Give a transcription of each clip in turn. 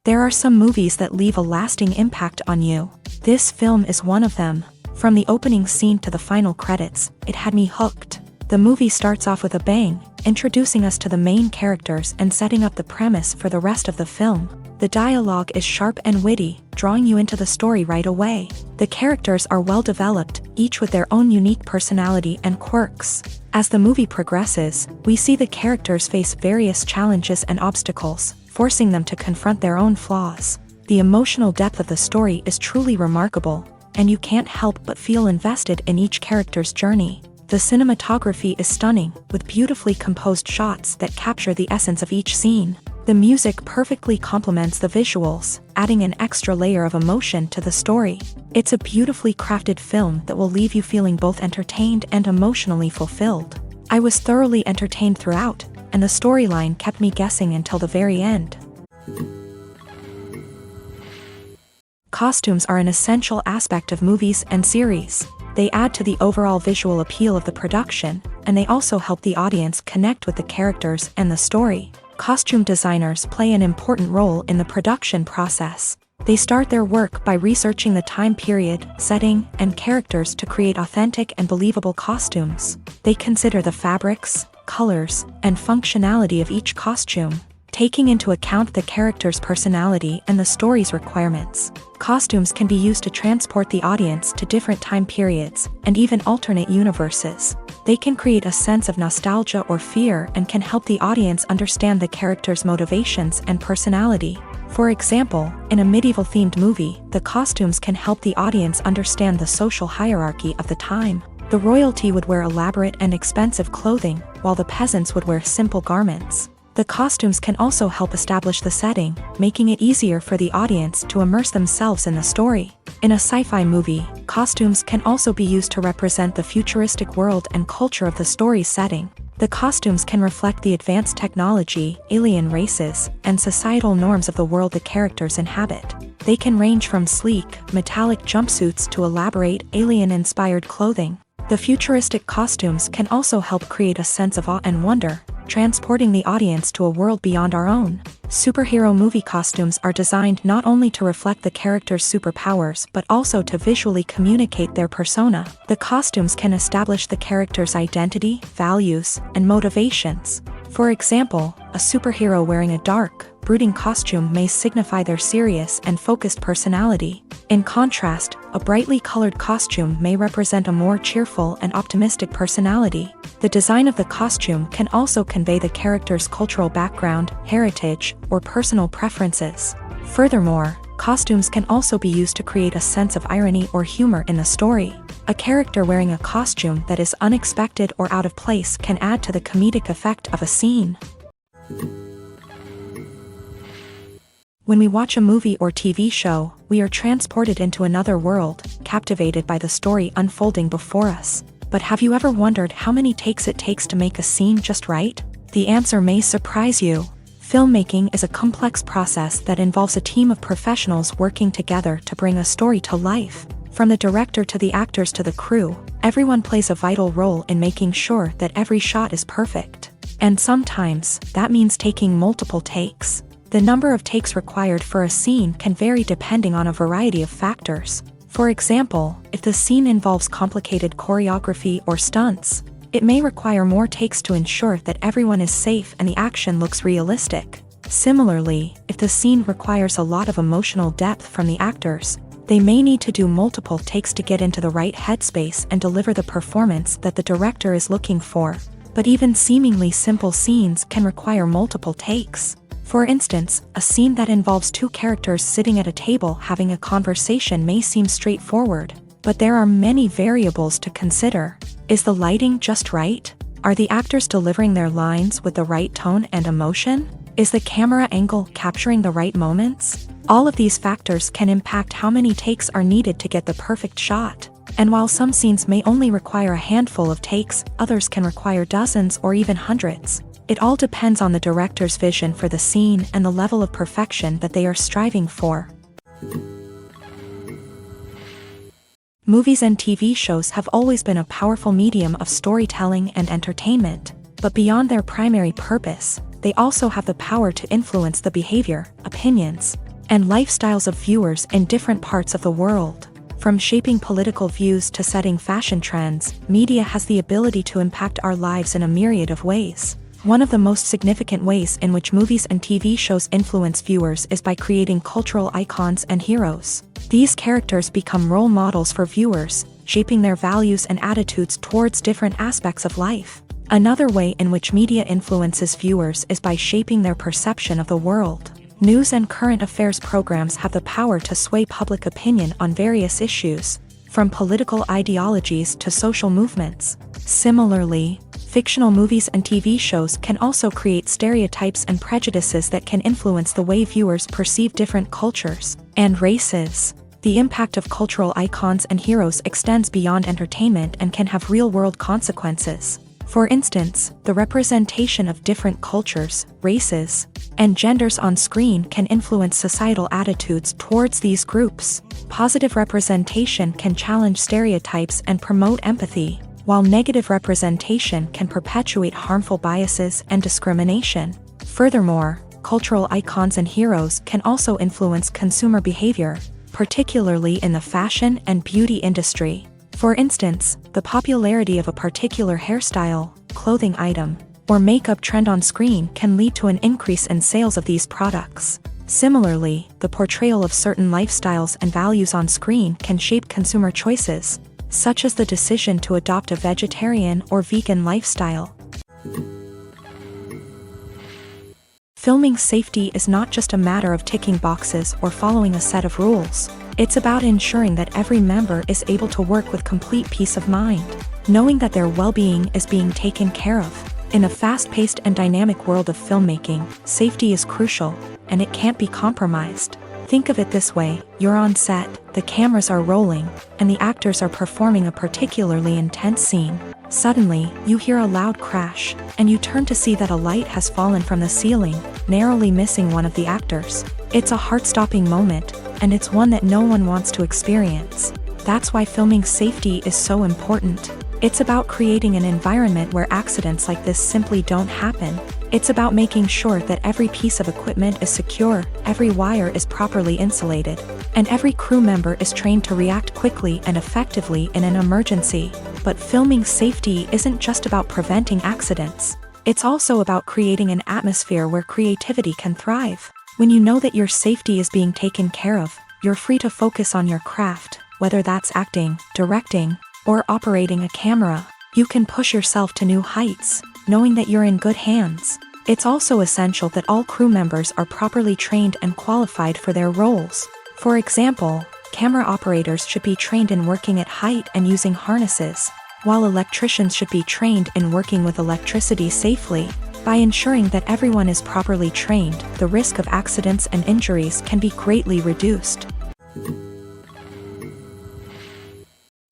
There are some movies that leave a lasting impact on you. This film is one of them. From the opening scene to the final credits, it had me hooked. The movie starts off with a bang, introducing us to the main characters and setting up the premise for the rest of the film. The dialogue is sharp and witty, drawing you into the story right away. The characters are well developed, each with their own unique personality and quirks. As the movie progresses, we see the characters face various challenges and obstacles, forcing them to confront their own flaws. The emotional depth of the story is truly remarkable, and you can't help but feel invested in each character's journey. The cinematography is stunning, with beautifully composed shots that capture the essence of each scene. The music perfectly complements the visuals, adding an extra layer of emotion to the story. It's a beautifully crafted film that will leave you feeling both entertained and emotionally fulfilled. I was thoroughly entertained throughout, and the storyline kept me guessing until the very end. Costumes are an essential aspect of movies and series. They add to the overall visual appeal of the production, and they also help the audience connect with the characters and the story. Costume designers play an important role in the production process. They start their work by researching the time period, setting, and characters to create authentic and believable costumes. They consider the fabrics, colors, and functionality of each costume, taking into account the character's personality and the story's requirements. Costumes can be used to transport the audience to different time periods and even alternate universes. They can create a sense of nostalgia or fear and can help the audience understand the character's motivations and personality. For example, in a medieval-themed movie, the costumes can help the audience understand the social hierarchy of the time. The royalty would wear elaborate and expensive clothing, while the peasants would wear simple garments. The costumes can also help establish the setting, making it easier for the audience to immerse themselves in the story. In a sci-fi movie, costumes can also be used to represent the futuristic world and culture of the story's setting. The costumes can reflect the advanced technology, alien races, and societal norms of the world the characters inhabit. They can range from sleek, metallic jumpsuits to elaborate, alien-inspired clothing. The futuristic costumes can also help create a sense of awe and wonder, transporting the audience to a world beyond our own. Superhero movie costumes are designed not only to reflect the character's superpowers but also to visually communicate their persona. The costumes can establish the character's identity, values, and motivations. For example, a superhero wearing a dark, brooding costume may signify their serious and focused personality. In contrast, a brightly colored costume may represent a more cheerful and optimistic personality. The design of the costume can also convey the character's cultural background, heritage, or personal preferences. Furthermore, costumes can also be used to create a sense of irony or humor in the story. A character wearing a costume that is unexpected or out of place can add to the comedic effect of a scene. When we watch a movie or TV show, we are transported into another world, captivated by the story unfolding before us. But have you ever wondered how many takes it takes to make a scene just right? The answer may surprise you. Filmmaking is a complex process that involves a team of professionals working together to bring a story to life. From the director to the actors to the crew, everyone plays a vital role in making sure that every shot is perfect. And sometimes, that means taking multiple takes. The number of takes required for a scene can vary depending on a variety of factors. For example, if the scene involves complicated choreography or stunts, it may require more takes to ensure that everyone is safe and the action looks realistic. Similarly, if the scene requires a lot of emotional depth from the actors, they may need to do multiple takes to get into the right headspace and deliver the performance that the director is looking for. But even seemingly simple scenes can require multiple takes. For instance, a scene that involves two characters sitting at a table having a conversation may seem straightforward, but there are many variables to consider. Is the lighting just right? Are the actors delivering their lines with the right tone and emotion? Is the camera angle capturing the right moments? All of these factors can impact how many takes are needed to get the perfect shot. And while some scenes may only require a handful of takes, others can require dozens or even hundreds. It all depends on the director's vision for the scene and the level of perfection that they are striving for. Movies and TV shows have always been a powerful medium of storytelling and entertainment, but beyond their primary purpose, they also have the power to influence the behavior, opinions, and lifestyles of viewers in different parts of the world. From shaping political views to setting fashion trends, media has the ability to impact our lives in a myriad of ways. One of the most significant ways in which movies and TV shows influence viewers is by creating cultural icons and heroes. These characters become role models for viewers, shaping their values and attitudes towards different aspects of life. Another way in which media influences viewers is by shaping their perception of the world. News and current affairs programs have the power to sway public opinion on various issues, from political ideologies to social movements. Similarly, fictional movies and TV shows can also create stereotypes and prejudices that can influence the way viewers perceive different cultures and races. The impact of cultural icons and heroes extends beyond entertainment and can have real-world consequences. For instance, the representation of different cultures, races, and genders on screen can influence societal attitudes towards these groups. Positive representation can challenge stereotypes and promote empathy, while negative representation can perpetuate harmful biases and discrimination. Furthermore, cultural icons and heroes can also influence consumer behavior, particularly in the fashion and beauty industry. For instance, the popularity of a particular hairstyle, clothing item, or makeup trend on screen can lead to an increase in sales of these products. Similarly, the portrayal of certain lifestyles and values on screen can shape consumer choices, such as the decision to adopt a vegetarian or vegan lifestyle. Filming safety is not just a matter of ticking boxes or following a set of rules. It's about ensuring that every member is able to work with complete peace of mind, knowing that their well-being is being taken care of. In a fast-paced and dynamic world of filmmaking, safety is crucial, and it can't be compromised. Think of it this way: you're on set, the cameras are rolling, and the actors are performing a particularly intense scene. Suddenly, you hear a loud crash, and you turn to see that a light has fallen from the ceiling, narrowly missing one of the actors. It's a heart-stopping moment, and it's one that no one wants to experience. That's why filming safety is so important. It's about creating an environment where accidents like this simply don't happen. It's about making sure that every piece of equipment is secure, every wire is properly insulated, and every crew member is trained to react quickly and effectively in an emergency. But filming safety isn't just about preventing accidents. It's also about creating an atmosphere where creativity can thrive. When you know that your safety is being taken care of, you're free to focus on your craft, whether that's acting, directing, or operating a camera. You can push yourself to new heights, knowing that you're in good hands. It's also essential that all crew members are properly trained and qualified for their roles. For example, camera operators should be trained in working at height and using harnesses, while electricians should be trained in working with electricity safely. By ensuring that everyone is properly trained, the risk of accidents and injuries can be greatly reduced.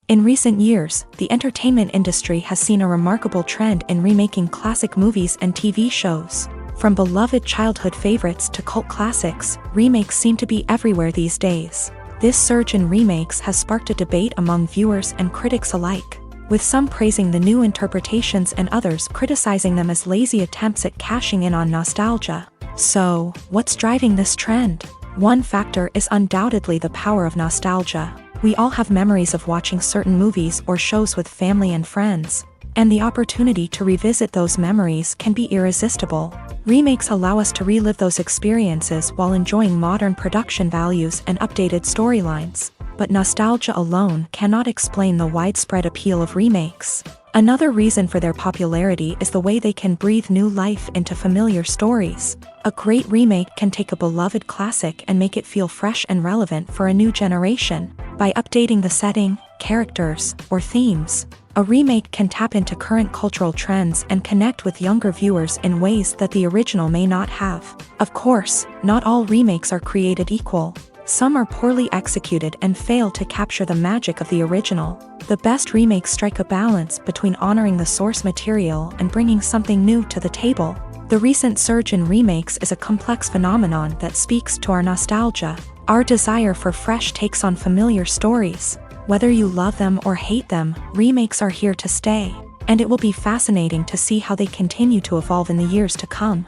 In recent years, the entertainment industry has seen a remarkable trend in remaking classic movies and TV shows. From beloved childhood favorites to cult classics, remakes seem to be everywhere these days. This surge in remakes has sparked a debate among viewers and critics alike, with some praising the new interpretations and others criticizing them as lazy attempts at cashing in on nostalgia. So, what's driving this trend? One factor is undoubtedly the power of nostalgia. We all have memories of watching certain movies or shows with family and friends, And the opportunity to revisit those memories can be irresistible. Remakes allow us to relive those experiences while enjoying modern production values and updated storylines. But nostalgia alone cannot explain the widespread appeal of remakes. Another reason for their popularity is the way they can breathe new life into familiar stories. A great remake can take a beloved classic and make it feel fresh and relevant for a new generation. By updating the setting, characters, or themes, a remake can tap into current cultural trends and connect with younger viewers in ways that the original may not have. Of course, not all remakes are created equal. Some are poorly executed and fail to capture the magic of the original. The best remakes strike a balance between honoring the source material and bringing something new to the table. The recent surge in remakes is a complex phenomenon that speaks to our nostalgia, our desire for fresh takes on familiar stories. Whether you love them or hate them, remakes are here to stay, and it will be fascinating to see how they continue to evolve in the years to come.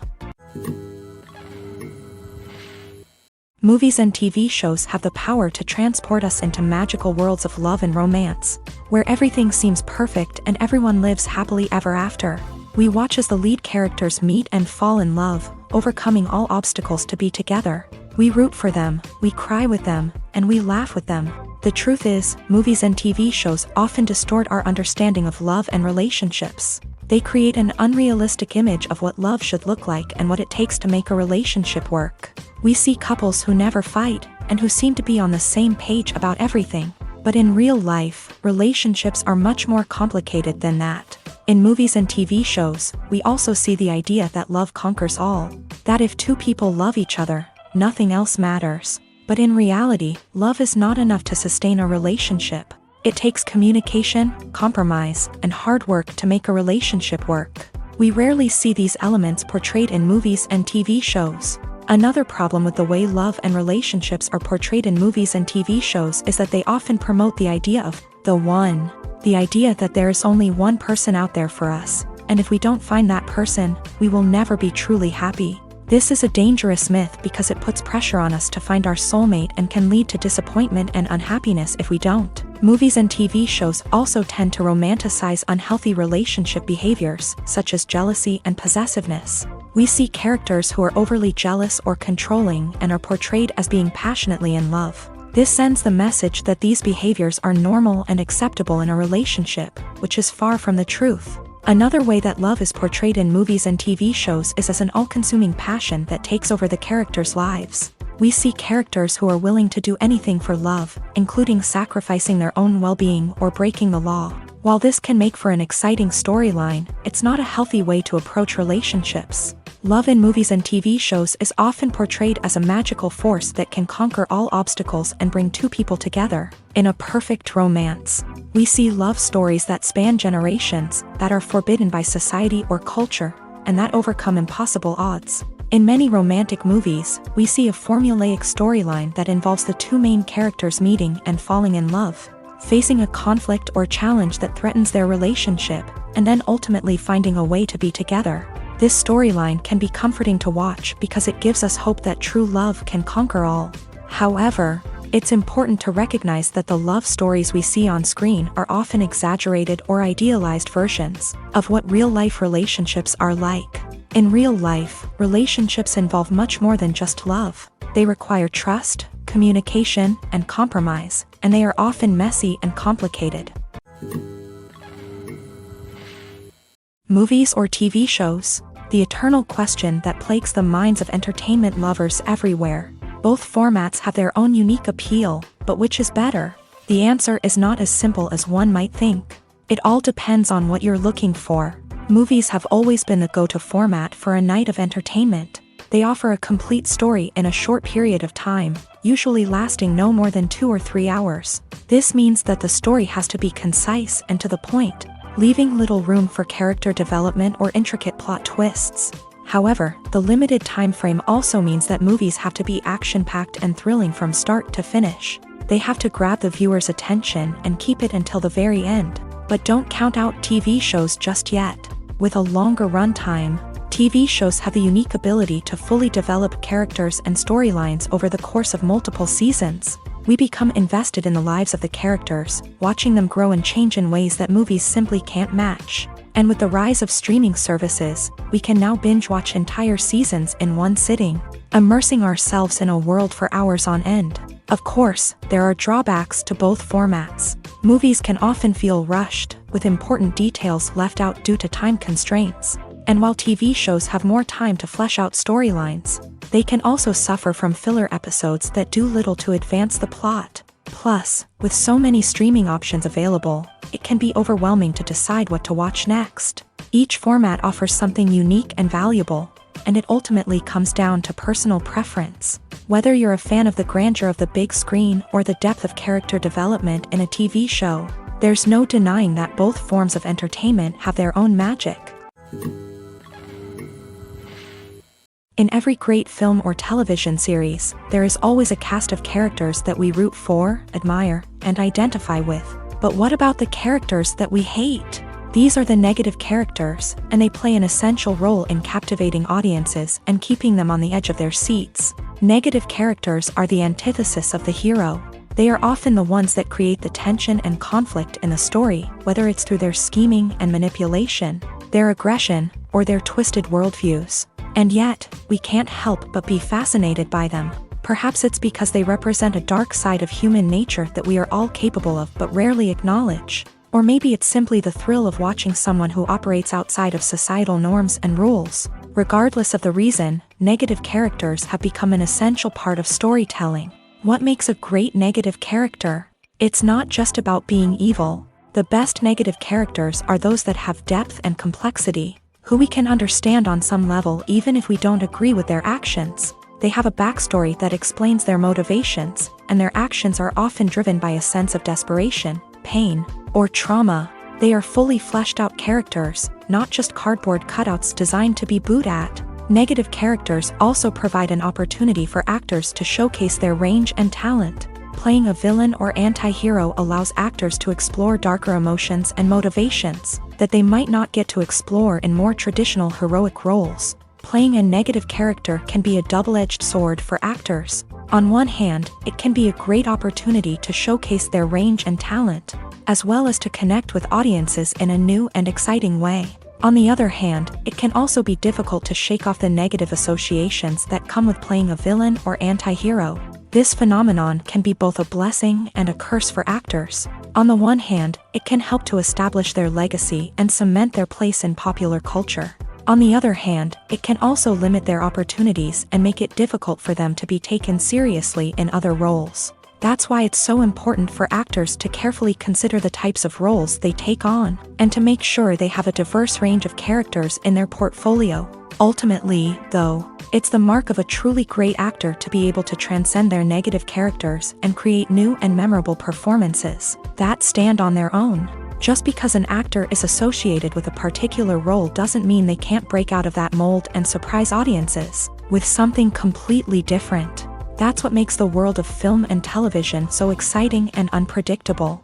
Movies and TV shows have the power to transport us into magical worlds of love and romance, where everything seems perfect and everyone lives happily ever after. We watch as the lead characters meet and fall in love, overcoming all obstacles to be together. We root for them, we cry with them, and we laugh with them. The truth is, movies and TV shows often distort our understanding of love and relationships. They create an unrealistic image of what love should look like and what it takes to make a relationship work. We see couples who never fight, and who seem to be on the same page about everything. But in real life, relationships are much more complicated than that. In movies and TV shows, we also see the idea that love conquers all. That if two people love each other, nothing else matters. But in reality, love is not enough to sustain a relationship. It takes communication, compromise, and hard work to make a relationship work. We rarely see these elements portrayed in movies and TV shows. Another problem with the way love and relationships are portrayed in movies and TV shows is that they often promote the idea of the one. The idea that there is only one person out there for us, and if we don't find that person, we will never be truly happy. This is a dangerous myth because it puts pressure on us to find our soulmate and can lead to disappointment and unhappiness if we don't. Movies and TV shows also tend to romanticize unhealthy relationship behaviors, such as jealousy and possessiveness. We see characters who are overly jealous or controlling and are portrayed as being passionately in love. This sends the message that these behaviors are normal and acceptable in a relationship, which is far from the truth. Another way that love is portrayed in movies and TV shows is as an all-consuming passion that takes over the characters' lives. We see characters who are willing to do anything for love, including sacrificing their own well-being or breaking the law. While this can make for an exciting storyline, it's not a healthy way to approach relationships. Love in movies and TV shows is often portrayed as a magical force that can conquer all obstacles and bring two people together. In a perfect romance, we see love stories that span generations, that are forbidden by society or culture, and that overcome impossible odds. In many romantic movies, we see a formulaic storyline that involves the two main characters meeting and falling in love, facing a conflict or challenge that threatens their relationship, and then ultimately finding a way to be together. This storyline can be comforting to watch because it gives us hope that true love can conquer all. However, it's important to recognize that the love stories we see on screen are often exaggerated or idealized versions of what real-life relationships are like. In real life, relationships involve much more than just love. They require trust, communication, and compromise, and they are often messy and complicated. Movies or TV shows? The eternal question that plagues the minds of entertainment lovers everywhere. Both formats have their own unique appeal, but which is better? The answer is not as simple as one might think. It all depends on what you're looking for. Movies have always been the go-to format for a night of entertainment. They offer a complete story in a short period of time, usually lasting no more than 2 or 3 hours. This means that the story has to be concise and to the point, leaving little room for character development or intricate plot twists. However, the limited time frame also means that movies have to be action-packed and thrilling from start to finish. They have to grab the viewer's attention and keep it until the very end. But don't count out TV shows just yet. With a longer runtime, TV shows have the unique ability to fully develop characters and storylines over the course of multiple seasons. We become invested in the lives of the characters, watching them grow and change in ways that movies simply can't match. And with the rise of streaming services, we can now binge-watch entire seasons in one sitting, immersing ourselves in a world for hours on end. Of course, there are drawbacks to both formats. Movies can often feel rushed, with important details left out due to time constraints. And while TV shows have more time to flesh out storylines, they can also suffer from filler episodes that do little to advance the plot. Plus, with so many streaming options available, it can be overwhelming to decide what to watch next. Each format offers something unique and valuable, and it ultimately comes down to personal preference. Whether you're a fan of the grandeur of the big screen or the depth of character development in a TV show, there's no denying that both forms of entertainment have their own magic. In every great film or television series, there is always a cast of characters that we root for, admire, and identify with. But what about the characters that we hate? These are the negative characters, and they play an essential role in captivating audiences and keeping them on the edge of their seats. Negative characters are the antithesis of the hero. They are often the ones that create the tension and conflict in the story, whether it's through their scheming and manipulation, their aggression, or their twisted worldviews. And yet, we can't help but be fascinated by them. Perhaps it's because they represent a dark side of human nature that we are all capable of but rarely acknowledge. Or maybe it's simply the thrill of watching someone who operates outside of societal norms and rules. Regardless of the reason, negative characters have become an essential part of storytelling. What makes a great negative character? It's not just about being evil. The best negative characters are those that have depth and complexity, who we can understand on some level even if we don't agree with their actions. They have a backstory that explains their motivations, and their actions are often driven by a sense of desperation, pain, or trauma. They are fully fleshed out characters, not just cardboard cutouts designed to be booed at. Negative characters also provide an opportunity for actors to showcase their range and talent. Playing a villain or anti-hero allows actors to explore darker emotions and motivations that they might not get to explore in more traditional heroic roles. Playing a negative character can be a double-edged sword for actors. On one hand, it can be a great opportunity to showcase their range and talent, as well as to connect with audiences in a new and exciting way. On the other hand, it can also be difficult to shake off the negative associations that come with playing a villain or anti-hero. This phenomenon can be both a blessing and a curse for actors. On the one hand, it can help to establish their legacy and cement their place in popular culture. On the other hand, it can also limit their opportunities and make it difficult for them to be taken seriously in other roles. That's why it's so important for actors to carefully consider the types of roles they take on, and to make sure they have a diverse range of characters in their portfolio. Ultimately, though, it's the mark of a truly great actor to be able to transcend their negative characters and create new and memorable performances that stand on their own. Just because an actor is associated with a particular role doesn't mean they can't break out of that mold and surprise audiences with something completely different. That's what makes the world of film and television so exciting and unpredictable.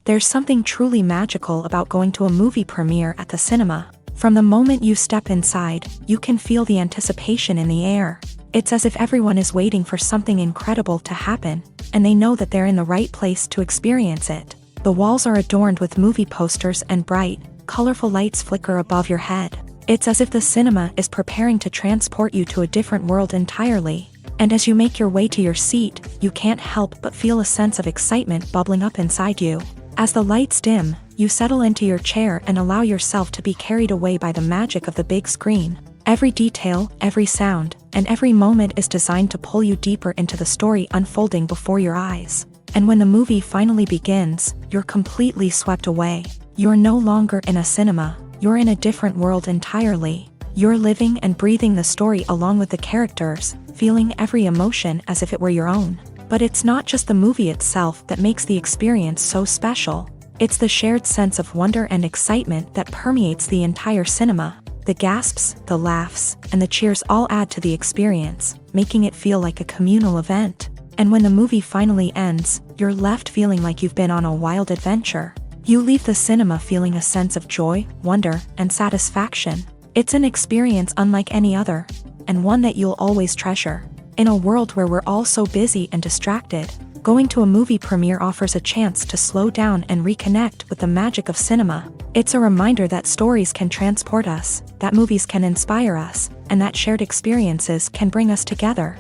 There's something truly magical about going to a movie premiere at the cinema. From the moment you step inside, you can feel the anticipation in the air. It's as if everyone is waiting for something incredible to happen, and they know that they're in the right place to experience it. The walls are adorned with movie posters and bright, colorful lights flicker above your head. It's as if the cinema is preparing to transport you to a different world entirely. And as you make your way to your seat, you can't help but feel a sense of excitement bubbling up inside you. As the lights dim, you settle into your chair and allow yourself to be carried away by the magic of the big screen. Every detail, every sound, and every moment is designed to pull you deeper into the story unfolding before your eyes. And when the movie finally begins, you're completely swept away. You're no longer in a cinema, you're in a different world entirely. You're living and breathing the story along with the characters, feeling every emotion as if it were your own. But it's not just the movie itself that makes the experience so special. It's the shared sense of wonder and excitement that permeates the entire cinema. The gasps, the laughs, and the cheers all add to the experience, making it feel like a communal event. And when the movie finally ends, you're left feeling like you've been on a wild adventure. You leave the cinema feeling a sense of joy, wonder, and satisfaction. It's an experience unlike any other, and one that you'll always treasure. In a world where we're all so busy and distracted, Going to a movie premiere offers a chance to slow down and reconnect with the magic of cinema. It's a reminder that stories can transport us, that movies can inspire us, and that shared experiences can bring us together.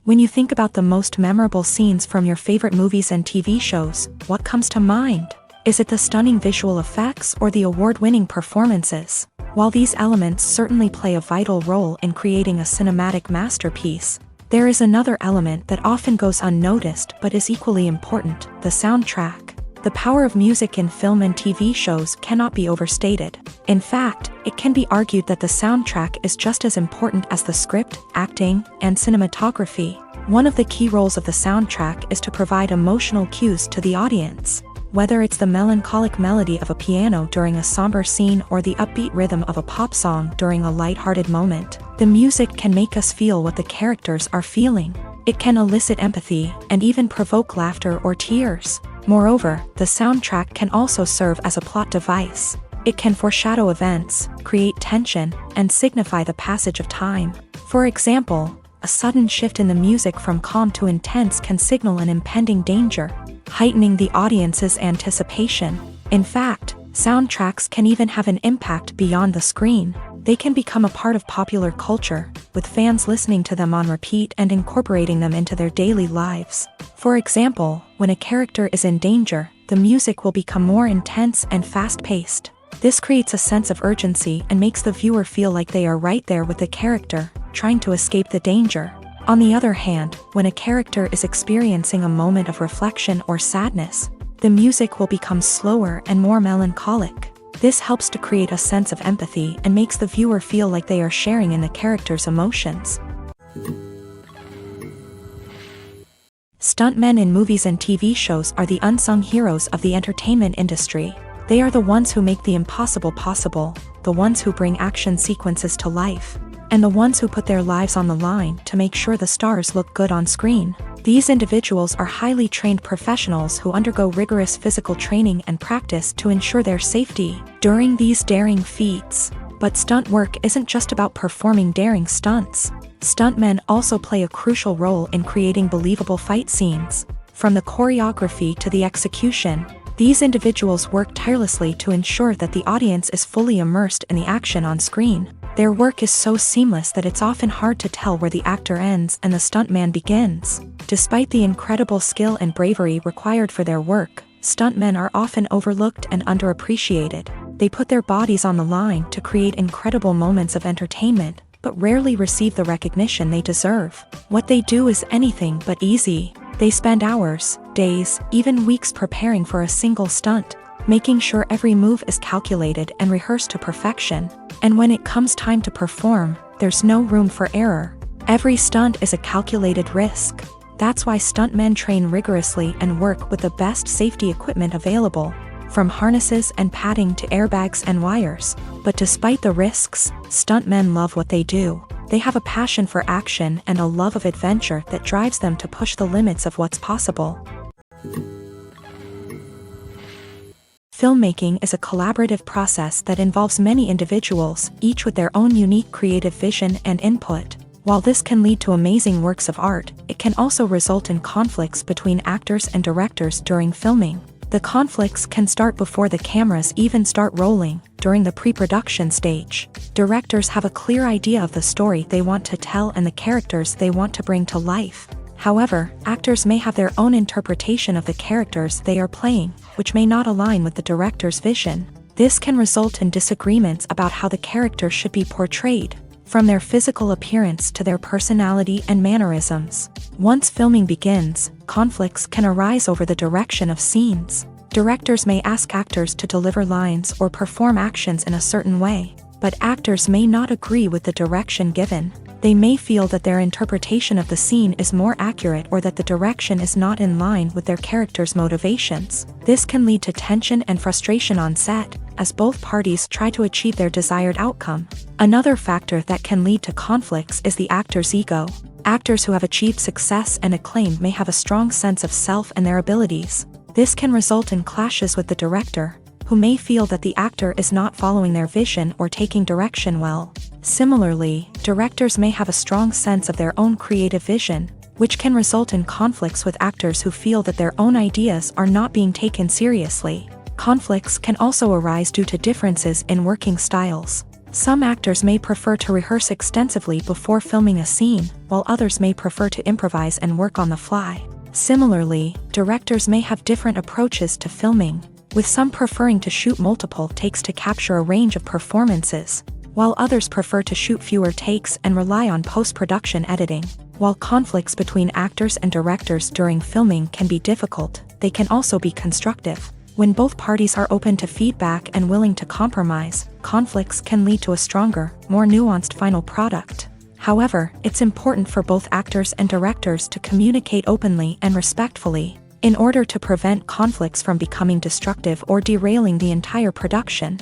When you think about the most memorable scenes from your favorite movies and TV shows, what comes to mind? Is it the stunning visual effects or the award-winning performances? While these elements certainly play a vital role in creating a cinematic masterpiece, there is another element that often goes unnoticed but is equally important: the soundtrack. The power of music in film and TV shows cannot be overstated. In fact, it can be argued that the soundtrack is just as important as the script, acting, and cinematography. One of the key roles of the soundtrack is to provide emotional cues to the audience. Whether it's the melancholic melody of a piano during a somber scene or the upbeat rhythm of a pop song during a light-hearted moment, the music can make us feel what the characters are feeling. It can elicit empathy and even provoke laughter or tears. Moreover, the soundtrack can also serve as a plot device. It can foreshadow events, create tension, and signify the passage of time. For example, a sudden shift in the music from calm to intense can signal an impending danger, heightening the audience's anticipation. In fact, soundtracks can even have an impact beyond the screen. They can become a part of popular culture, with fans listening to them on repeat and incorporating them into their daily lives. For example, when a character is in danger, the music will become more intense and fast-paced. This creates a sense of urgency and makes the viewer feel like they are right there with the character, trying to escape the danger. On the other hand, when a character is experiencing a moment of reflection or sadness, the music will become slower and more melancholic. This helps to create a sense of empathy and makes the viewer feel like they are sharing in the character's emotions. Stuntmen in movies and TV shows are the unsung heroes of the entertainment industry. They are the ones who make the impossible possible, the ones who bring action sequences to life, and the ones who put their lives on the line to make sure the stars look good on screen. These individuals are highly trained professionals who undergo rigorous physical training and practice to ensure their safety during these daring feats. But stunt work isn't just about performing daring stunts. Stuntmen also play a crucial role in creating believable fight scenes. From the choreography to the execution, these individuals work tirelessly to ensure that the audience is fully immersed in the action on screen. Their work is so seamless that it's often hard to tell where the actor ends and the stuntman begins. Despite the incredible skill and bravery required for their work, stuntmen are often overlooked and underappreciated. They put their bodies on the line to create incredible moments of entertainment, but rarely receive the recognition they deserve. What they do is anything but easy. They spend hours, days, even weeks preparing for a single stunt, making sure every move is calculated and rehearsed to perfection. And when it comes time to perform, there's no room for error. Every stunt is a calculated risk. That's why stuntmen train rigorously and work with the best safety equipment available, from harnesses and padding to airbags and wires. But despite the risks, stuntmen love what they do. They have a passion for action and a love of adventure that drives them to push the limits of what's possible. Filmmaking is a collaborative process that involves many individuals, each with their own unique creative vision and input. While this can lead to amazing works of art, it can also result in conflicts between actors and directors during filming. The conflicts can start before the cameras even start rolling, during the pre-production stage. Directors have a clear idea of the story they want to tell and the characters they want to bring to life. However, actors may have their own interpretation of the characters they are playing, which may not align with the director's vision. This can result in disagreements about how the character should be portrayed, from their physical appearance to their personality and mannerisms. Once filming begins, conflicts can arise over the direction of scenes. Directors may ask actors to deliver lines or perform actions in a certain way, but actors may not agree with the direction given. They may feel that their interpretation of the scene is more accurate or that the direction is not in line with their character's motivations. This can lead to tension and frustration on set, as both parties try to achieve their desired outcome. Another factor that can lead to conflicts is the actor's ego. Actors who have achieved success and acclaim may have a strong sense of self and their abilities. This can result in clashes with the director, who may feel that the actor is not following their vision or taking direction well. Similarly, directors may have a strong sense of their own creative vision, which can result in conflicts with actors who feel that their own ideas are not being taken seriously. Conflicts can also arise due to differences in working styles. Some actors may prefer to rehearse extensively before filming a scene, while others may prefer to improvise and work on the fly. Similarly, directors may have different approaches to filming, with some preferring to shoot multiple takes to capture a range of performances, while others prefer to shoot fewer takes and rely on post-production editing. While conflicts between actors and directors during filming can be difficult, they can also be constructive. When both parties are open to feedback and willing to compromise, conflicts can lead to a stronger, more nuanced final product. However, it's important for both actors and directors to communicate openly and respectfully, in order to prevent conflicts from becoming destructive or derailing the entire production.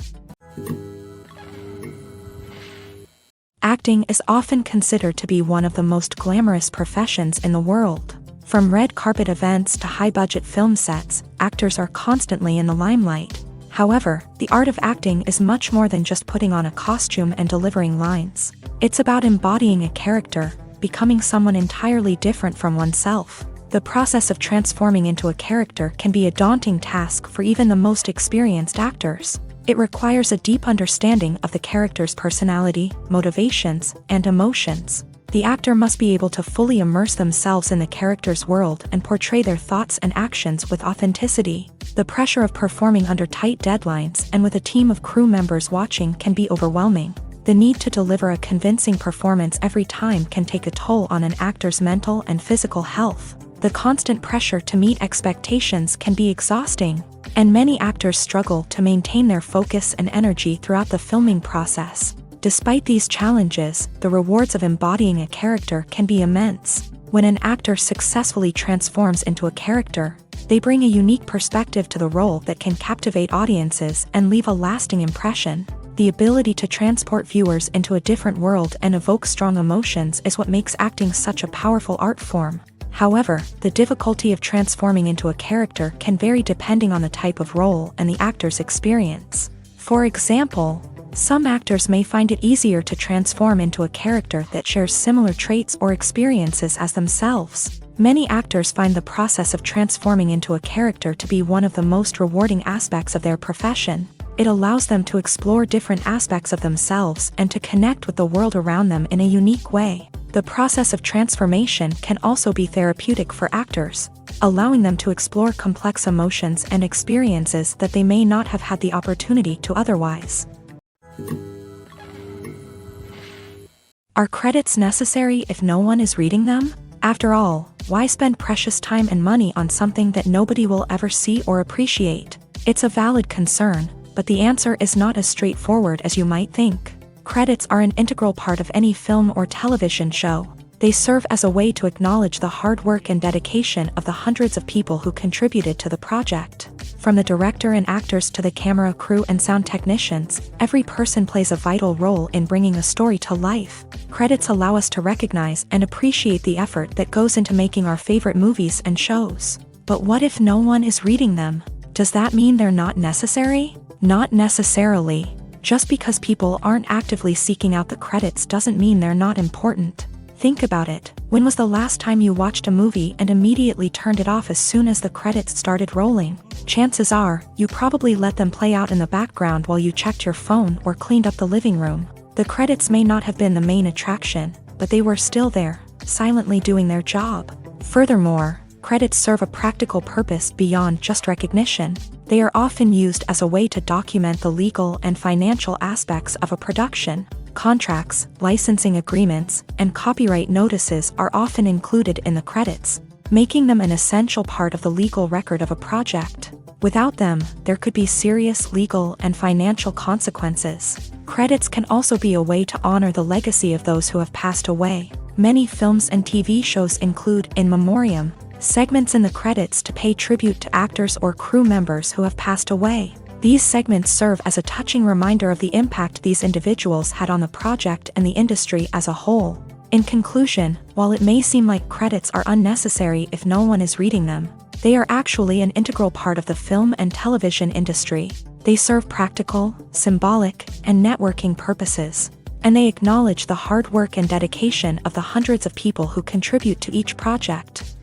Acting is often considered to be one of the most glamorous professions in the world. From red carpet events to high-budget film sets, actors are constantly in the limelight. However, the art of acting is much more than just putting on a costume and delivering lines. It's about embodying a character, becoming someone entirely different from oneself. The process of transforming into a character can be a daunting task for even the most experienced actors. It requires a deep understanding of the character's personality, motivations, and emotions. The actor must be able to fully immerse themselves in the character's world and portray their thoughts and actions with authenticity. The pressure of performing under tight deadlines and with a team of crew members watching can be overwhelming. The need to deliver a convincing performance every time can take a toll on an actor's mental and physical health. The constant pressure to meet expectations can be exhausting, and many actors struggle to maintain their focus and energy throughout the filming process. Despite these challenges, the rewards of embodying a character can be immense. When an actor successfully transforms into a character, they bring a unique perspective to the role that can captivate audiences and leave a lasting impression. The ability to transport viewers into a different world and evoke strong emotions is what makes acting such a powerful art form. However, the difficulty of transforming into a character can vary depending on the type of role and the actor's experience. For example, some actors may find it easier to transform into a character that shares similar traits or experiences as themselves. Many actors find the process of transforming into a character to be one of the most rewarding aspects of their profession. It allows them to explore different aspects of themselves and to connect with the world around them in a unique way. The process of transformation can also be therapeutic for actors, allowing them to explore complex emotions and experiences that they may not have had the opportunity to otherwise. Are credits necessary if no one is reading them? After all, why spend precious time and money on something that nobody will ever see or appreciate? It's a valid concern, but the answer is not as straightforward as you might think. Credits are an integral part of any film or television show. They serve as a way to acknowledge the hard work and dedication of the hundreds of people who contributed to the project. From the director and actors to the camera crew and sound technicians, every person plays a vital role in bringing a story to life. Credits allow us to recognize and appreciate the effort that goes into making our favorite movies and shows. But what if no one is reading them? Does that mean they're not necessary? Not necessarily. Just because people aren't actively seeking out the credits doesn't mean they're not important. Think about it. When was the last time you watched a movie and immediately turned it off as soon as the credits started rolling? Chances are, you probably let them play out in the background while you checked your phone or cleaned up the living room. The credits may not have been the main attraction, but they were still there, silently doing their job. Furthermore, credits serve a practical purpose beyond just recognition. They are often used as a way to document the legal and financial aspects of a production. Contracts, licensing agreements, and copyright notices are often included in the credits, making them an essential part of the legal record of a project. Without them, there could be serious legal and financial consequences. Credits can also be a way to honor the legacy of those who have passed away. Many films and TV shows include in memoriam segments in the credits to pay tribute to actors or crew members who have passed away. These segments serve as a touching reminder of the impact these individuals had on the project and the industry as a whole. In conclusion, while it may seem like credits are unnecessary if no one is reading them, they are actually an integral part of the film and television industry. They serve practical, symbolic, and networking purposes, and they acknowledge the hard work and dedication of the hundreds of people who contribute to each project.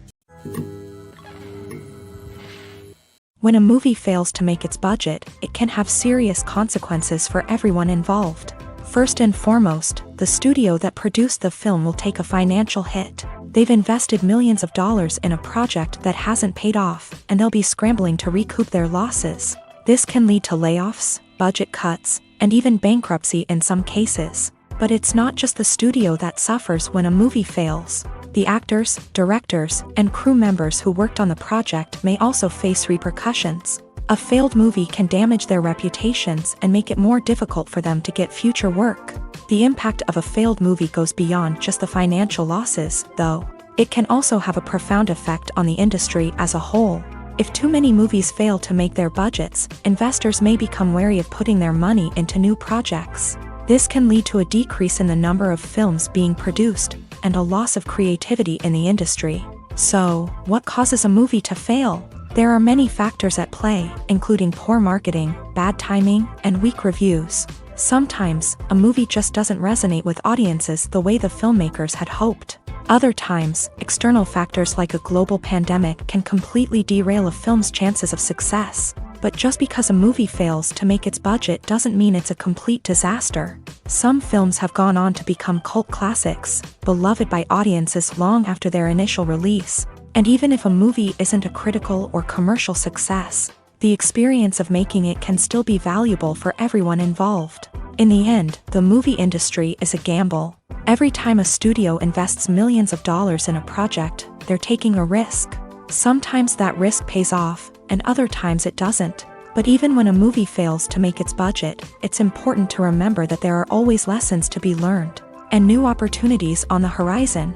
When a movie fails to make its budget, it can have serious consequences for everyone involved. First and foremost, the studio that produced the film will take a financial hit. They've invested millions of dollars in a project that hasn't paid off, and they'll be scrambling to recoup their losses. This can lead to layoffs, budget cuts, and even bankruptcy in some cases. But it's not just the studio that suffers when a movie fails. The actors, directors, and crew members who worked on the project may also face repercussions. A failed movie can damage their reputations and make it more difficult for them to get future work. The impact of a failed movie goes beyond just the financial losses, though. It can also have a profound effect on the industry as a whole. If too many movies fail to make their budgets, investors may become wary of putting their money into new projects. This can lead to a decrease in the number of films being produced, and a loss of creativity in the industry. So, what causes a movie to fail? There are many factors at play, including poor marketing, bad timing, and weak reviews. Sometimes, a movie just doesn't resonate with audiences the way the filmmakers had hoped. Other times, external factors like a global pandemic can completely derail a film's chances of success. But just because a movie fails to make its budget doesn't mean it's a complete disaster. Some films have gone on to become cult classics, beloved by audiences long after their initial release. And even if a movie isn't a critical or commercial success, the experience of making it can still be valuable for everyone involved. In the end, the movie industry is a gamble. Every time a studio invests millions of dollars in a project, they're taking a risk. Sometimes that risk pays off, and other times it doesn't. But even when a movie fails to make its budget, it's important to remember that there are always lessons to be learned, and new opportunities on the horizon.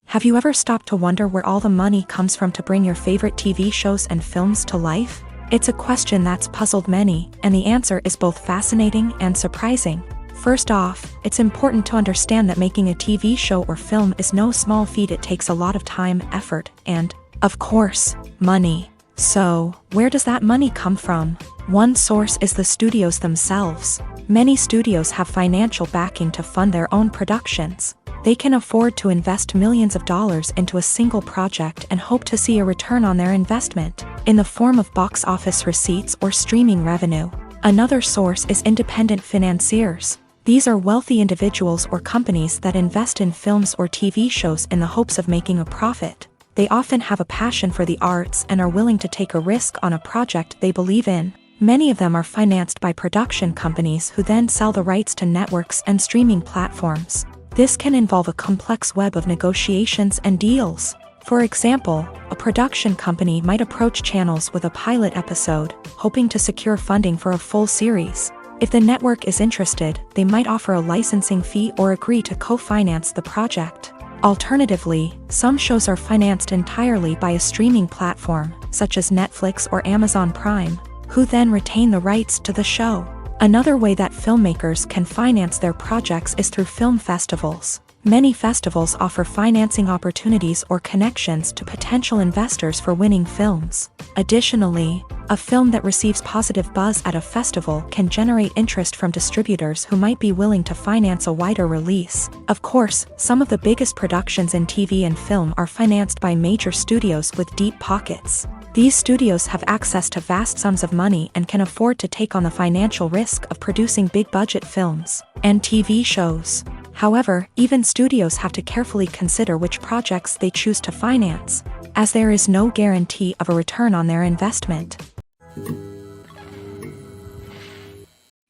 Have you ever stopped to wonder where all the money comes from to bring your favorite TV shows and films to life? It's a question that's puzzled many, and the answer is both fascinating and surprising. First off, it's important to understand that making a TV show or film is no small feat. It takes a lot of time, effort, and, of course, money. So, where does that money come from? One source is the studios themselves. Many studios have financial backing to fund their own productions. They can afford to invest millions of dollars into a single project and hope to see a return on their investment, in the form of box office receipts or streaming revenue. Another source is independent financiers. These are wealthy individuals or companies that invest in films or TV shows in the hopes of making a profit. They often have a passion for the arts and are willing to take a risk on a project they believe in. Many of them are financed by production companies who then sell the rights to networks and streaming platforms. This can involve a complex web of negotiations and deals. For example, a production company might approach channels with a pilot episode, hoping to secure funding for a full series. If the network is interested, they might offer a licensing fee or agree to co-finance the project. Alternatively, some shows are financed entirely by a streaming platform, such as Netflix or Amazon Prime, who then retain the rights to the show. Another way that filmmakers can finance their projects is through film festivals. Many festivals offer financing opportunities or connections to potential investors for winning films. Additionally, a film that receives positive buzz at a festival can generate interest from distributors who might be willing to finance a wider release. Of course, some of the biggest productions in TV and film are financed by major studios with deep pockets. These studios have access to vast sums of money and can afford to take on the financial risk of producing big-budget films and TV shows. However, even studios have to carefully consider which projects they choose to finance, as there is no guarantee of a return on their investment.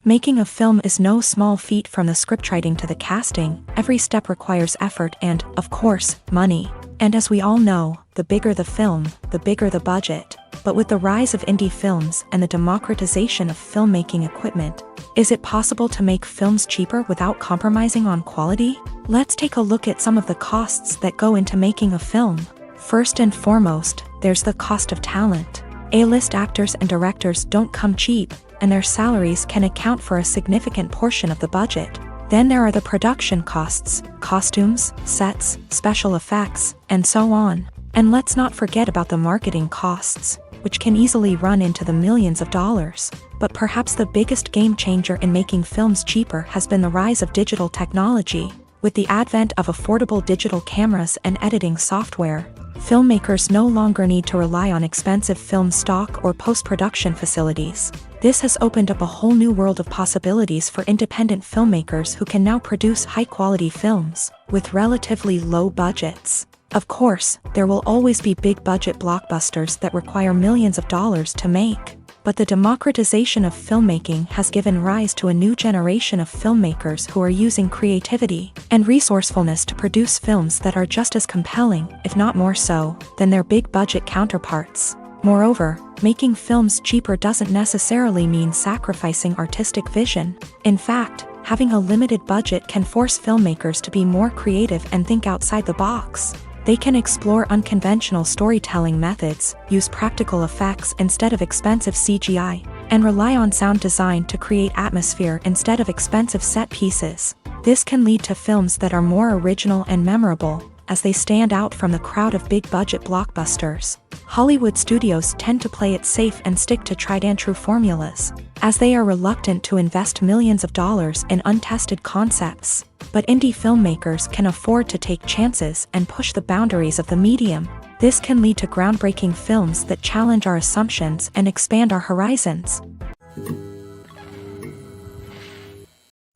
Making a film is no small feat. From the scriptwriting to the casting, every step requires effort and, of course, money. And as we all know, the bigger the film, the bigger the budget. But with the rise of indie films and the democratization of filmmaking equipment, is it possible to make films cheaper without compromising on quality? Let's take a look at some of the costs that go into making a film. First and foremost, there's the cost of talent. A-list actors and directors don't come cheap, and their salaries can account for a significant portion of the budget. Then there are the production costs, costumes, sets, special effects, and so on. And let's not forget about the marketing costs. which can easily run into the millions of dollars. But perhaps the biggest game changer in making films cheaper has been the rise of digital technology. With the advent of affordable digital cameras and editing software, filmmakers no longer need to rely on expensive film stock or post-production facilities. This has opened up a whole new world of possibilities for independent filmmakers who can now produce high-quality films with relatively low budgets. Of course, there will always be big-budget blockbusters that require millions of dollars to make. But the democratization of filmmaking has given rise to a new generation of filmmakers who are using creativity and resourcefulness to produce films that are just as compelling, if not more so, than their big-budget counterparts. Moreover, making films cheaper doesn't necessarily mean sacrificing artistic vision. In fact, having a limited budget can force filmmakers to be more creative and think outside the box. They can explore unconventional storytelling methods, use practical effects instead of expensive CGI, and rely on sound design to create atmosphere instead of expensive set pieces. This can lead to films that are more original and memorable, as they stand out from the crowd of big-budget blockbusters. Hollywood studios tend to play it safe and stick to tried-and-true formulas, as they are reluctant to invest millions of dollars in untested concepts. But indie filmmakers can afford to take chances and push the boundaries of the medium. This can lead to groundbreaking films that challenge our assumptions and expand our horizons.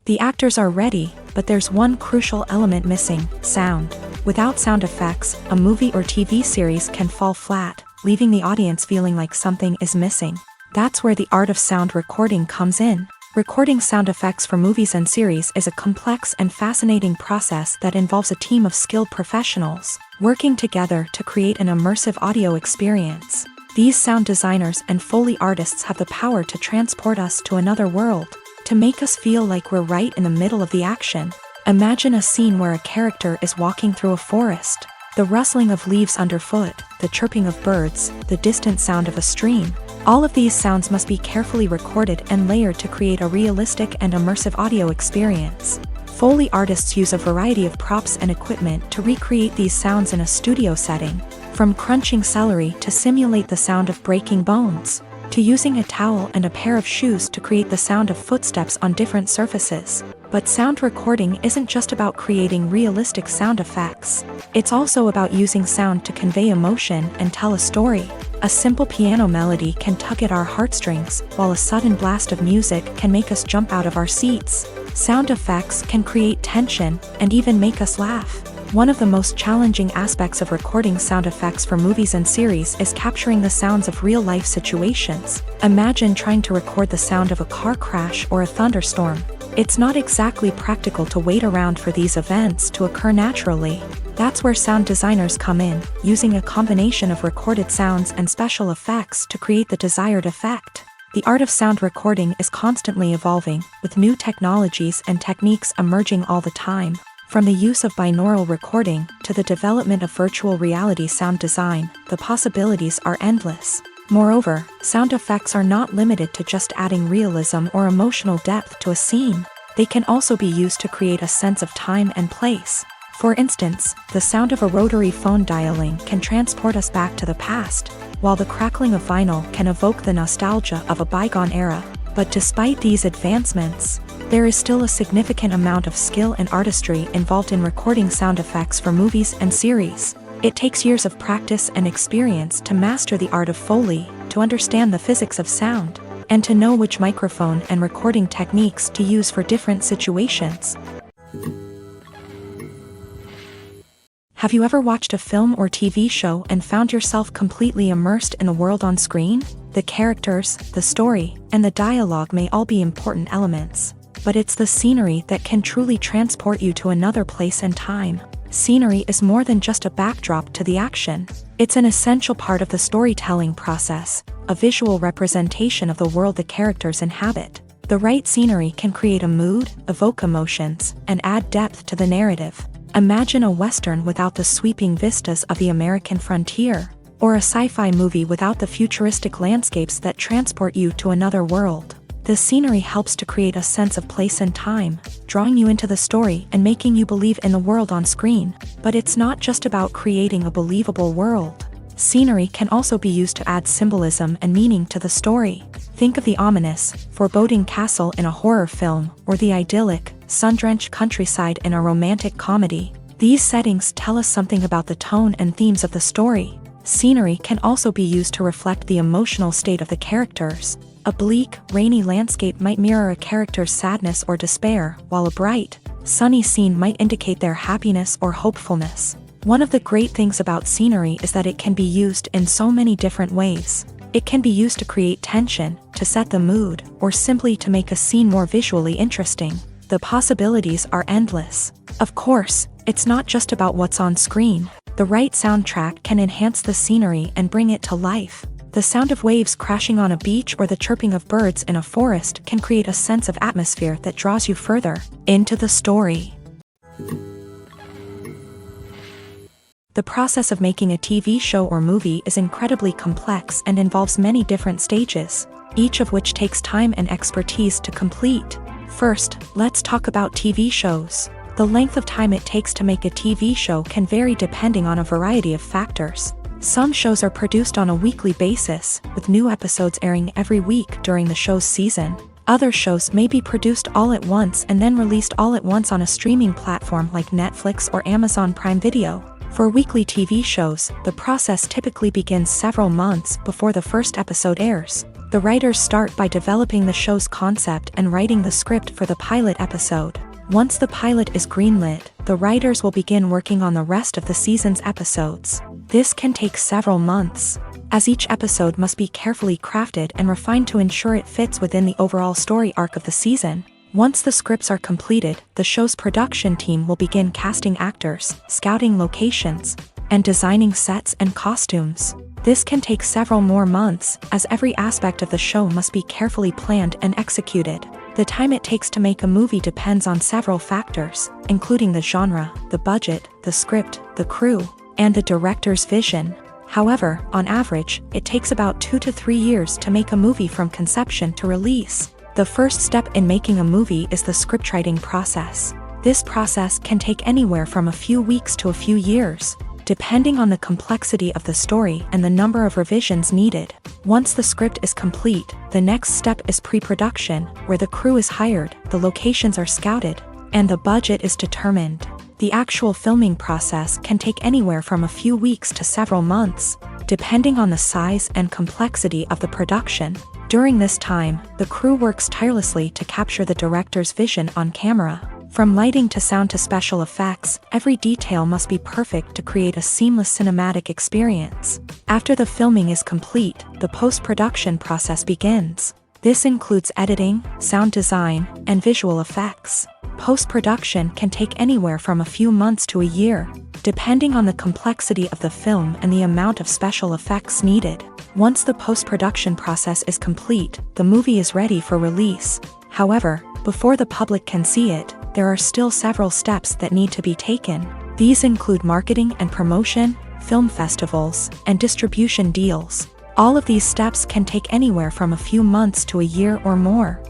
The actors are ready, but there's one crucial element missing: sound. Without sound effects, a movie or TV series can fall flat, leaving the audience feeling like something is missing. That's where the art of sound recording comes in. Recording sound effects for movies and series is a complex and fascinating process that involves a team of skilled professionals working together to create an immersive audio experience. These sound designers and Foley artists have the power to transport us to another world, to make us feel like we're right in the middle of the action. Imagine a scene where a character is walking through a forest. The rustling of leaves underfoot, the chirping of birds, the distant sound of a stream. All of these sounds must be carefully recorded and layered to create a realistic and immersive audio experience. Foley artists use a variety of props and equipment to recreate these sounds in a studio setting, from crunching celery to simulate the sound of breaking bones, to using a towel and a pair of shoes to create the sound of footsteps on different surfaces. But sound recording isn't just about creating realistic sound effects. It's also about using sound to convey emotion and tell a story. A simple piano melody can tug at our heartstrings, while a sudden blast of music can make us jump out of our seats. Sound effects can create tension and even make us laugh. One of the most challenging aspects of recording sound effects for movies and series is capturing the sounds of real-life situations. Imagine trying to record the sound of a car crash or a thunderstorm. It's not exactly practical to wait around for these events to occur naturally. That's where sound designers come in, using a combination of recorded sounds and special effects to create the desired effect. The art of sound recording is constantly evolving, with new technologies and techniques emerging all the time. From the use of binaural recording to the development of virtual reality sound design, the possibilities are endless. Moreover, sound effects are not limited to just adding realism or emotional depth to a scene. They can also be used to create a sense of time and place. For instance, the sound of a rotary phone dialing can transport us back to the past, while the crackling of vinyl can evoke the nostalgia of a bygone era. But despite these advancements, there is still a significant amount of skill and artistry involved in recording sound effects for movies and series. It takes years of practice and experience to master the art of Foley, to understand the physics of sound, and to know which microphone and recording techniques to use for different situations. Have you ever watched a film or TV show and found yourself completely immersed in the world on screen? The characters, the story, and the dialogue may all be important elements, but it's the scenery that can truly transport you to another place and time. Scenery is more than just a backdrop to the action. It's an essential part of the storytelling process, a visual representation of the world the characters inhabit. The right scenery can create a mood, evoke emotions, and add depth to the narrative. Imagine a Western without the sweeping vistas of the American frontier, or a sci-fi movie without the futuristic landscapes that transport you to another world. The scenery helps to create a sense of place and time, drawing you into the story and making you believe in the world on screen. But it's not just about creating a believable world. Scenery can also be used to add symbolism and meaning to the story. Think of the ominous, foreboding castle in a horror film, or the idyllic, sun-drenched countryside in a romantic comedy. These settings tell us something about the tone and themes of the story. Scenery can also be used to reflect the emotional state of the characters. A bleak, rainy landscape might mirror a character's sadness or despair, while a bright, sunny scene might indicate their happiness or hopefulness. One of the great things about scenery is that it can be used in so many different ways. It can be used to create tension, to set the mood, or simply to make a scene more visually interesting. The possibilities are endless. Of course, it's not just about what's on screen. The right soundtrack can enhance the scenery and bring it to life. The sound of waves crashing on a beach or the chirping of birds in a forest can create a sense of atmosphere that draws you further into the story. The process of making a TV show or movie is incredibly complex and involves many different stages, each of which takes time and expertise to complete. First, let's talk about TV shows. The length of time it takes to make a TV show can vary depending on a variety of factors. Some shows are produced on a weekly basis, with new episodes airing every week during the show's season. Other shows may be produced all at once and then released all at once on a streaming platform like Netflix or Amazon Prime Video. For weekly TV shows, the process typically begins several months before the first episode airs. The writers start by developing the show's concept and writing the script for the pilot episode. Once the pilot is greenlit, the writers will begin working on the rest of the season's episodes. This can take several months, as each episode must be carefully crafted and refined to ensure it fits within the overall story arc of the season. Once the scripts are completed, the show's production team will begin casting actors, scouting locations, and designing sets and costumes. This can take several more months, as every aspect of the show must be carefully planned and executed. The time it takes to make a movie depends on several factors, including the genre, the budget, the script, the crew, and the director's vision. However, on average, it takes about 2 to 3 years to make a movie from conception to release. The first step in making a movie is the scriptwriting process. This process can take anywhere from a few weeks to a few years, depending on the complexity of the story and the number of revisions needed. Once the script is complete, the next step is pre-production, where the crew is hired, the locations are scouted, and the budget is determined. The actual filming process can take anywhere from a few weeks to several months, depending on the size and complexity of the production. During this time, the crew works tirelessly to capture the director's vision on camera. From lighting to sound to special effects, every detail must be perfect to create a seamless cinematic experience. After the filming is complete, the post-production process begins. This includes editing, sound design, and visual effects. Post-production can take anywhere from a few months to a year, depending on the complexity of the film and the amount of special effects needed. Once the post-production process is complete, the movie is ready for release. However, before the public can see it, there are still several steps that need to be taken. These include marketing and promotion, film festivals, and distribution deals. All of these steps can take anywhere from a few months to a year or more.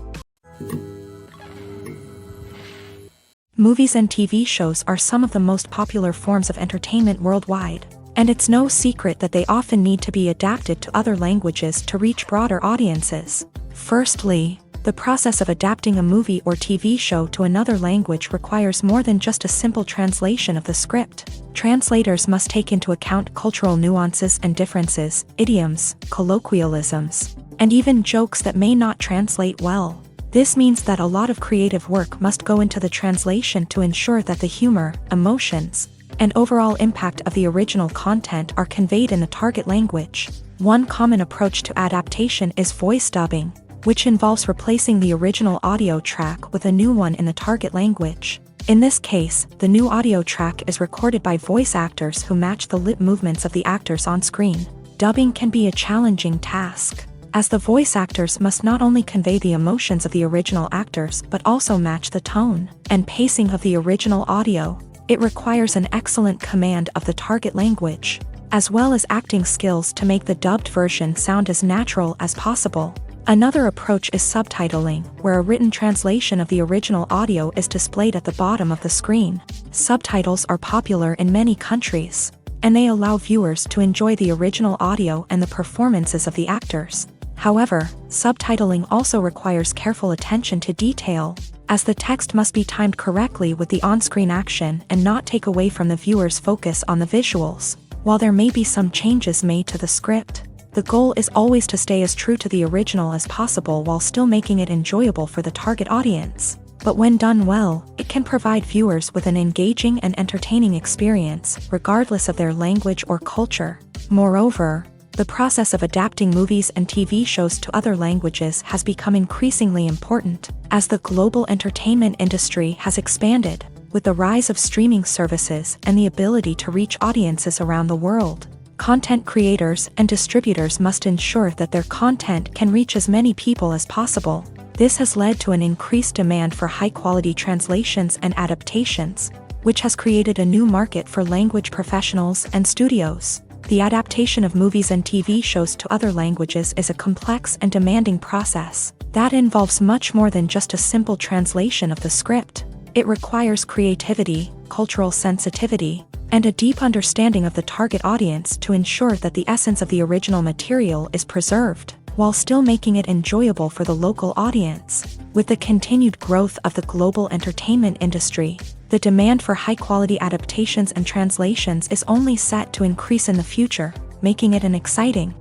Movies and TV shows are some of the most popular forms of entertainment worldwide, and it's no secret that they often need to be adapted to other languages to reach broader audiences. Firstly, the process of adapting a movie or TV show to another language requires more than just a simple translation of the script. Translators must take into account cultural nuances and differences, idioms, colloquialisms, and even jokes that may not translate well. This means that a lot of creative work must go into the translation to ensure that the humor, emotions, and overall impact of the original content are conveyed in the target language. One common approach to adaptation is voice dubbing, which involves replacing the original audio track with a new one in the target language. In this case, the new audio track is recorded by voice actors who match the lip movements of the actors on screen. Dubbing can be a challenging task, as the voice actors must not only convey the emotions of the original actors but also match the tone and pacing of the original audio. It requires an excellent command of the target language, as well as acting skills to make the dubbed version sound as natural as possible. Another approach is subtitling, where a written translation of the original audio is displayed at the bottom of the screen. Subtitles are popular in many countries, and they allow viewers to enjoy the original audio and the performances of the actors. However, subtitling also requires careful attention to detail, as the text must be timed correctly with the on-screen action and not take away from the viewer's focus on the visuals. While there may be some changes made to the script, the goal is always to stay as true to the original as possible while still making it enjoyable for the target audience. But when done well, it can provide viewers with an engaging and entertaining experience, regardless of their language or culture. Moreover, the process of adapting movies and TV shows to other languages has become increasingly important, as the global entertainment industry has expanded, with the rise of streaming services and the ability to reach audiences around the world. Content creators and distributors must ensure that their content can reach as many people as possible. This has led to an increased demand for high-quality translations and adaptations, which has created a new market for language professionals and studios. The adaptation of movies and TV shows to other languages is a complex and demanding process that involves much more than just a simple translation of the script. It requires creativity, cultural sensitivity, and a deep understanding of the target audience to ensure that the essence of the original material is preserved, while still making it enjoyable for the local audience. With the continued growth of the global entertainment industry, the demand for high-quality adaptations and translations is only set to increase in the future, making it an exciting.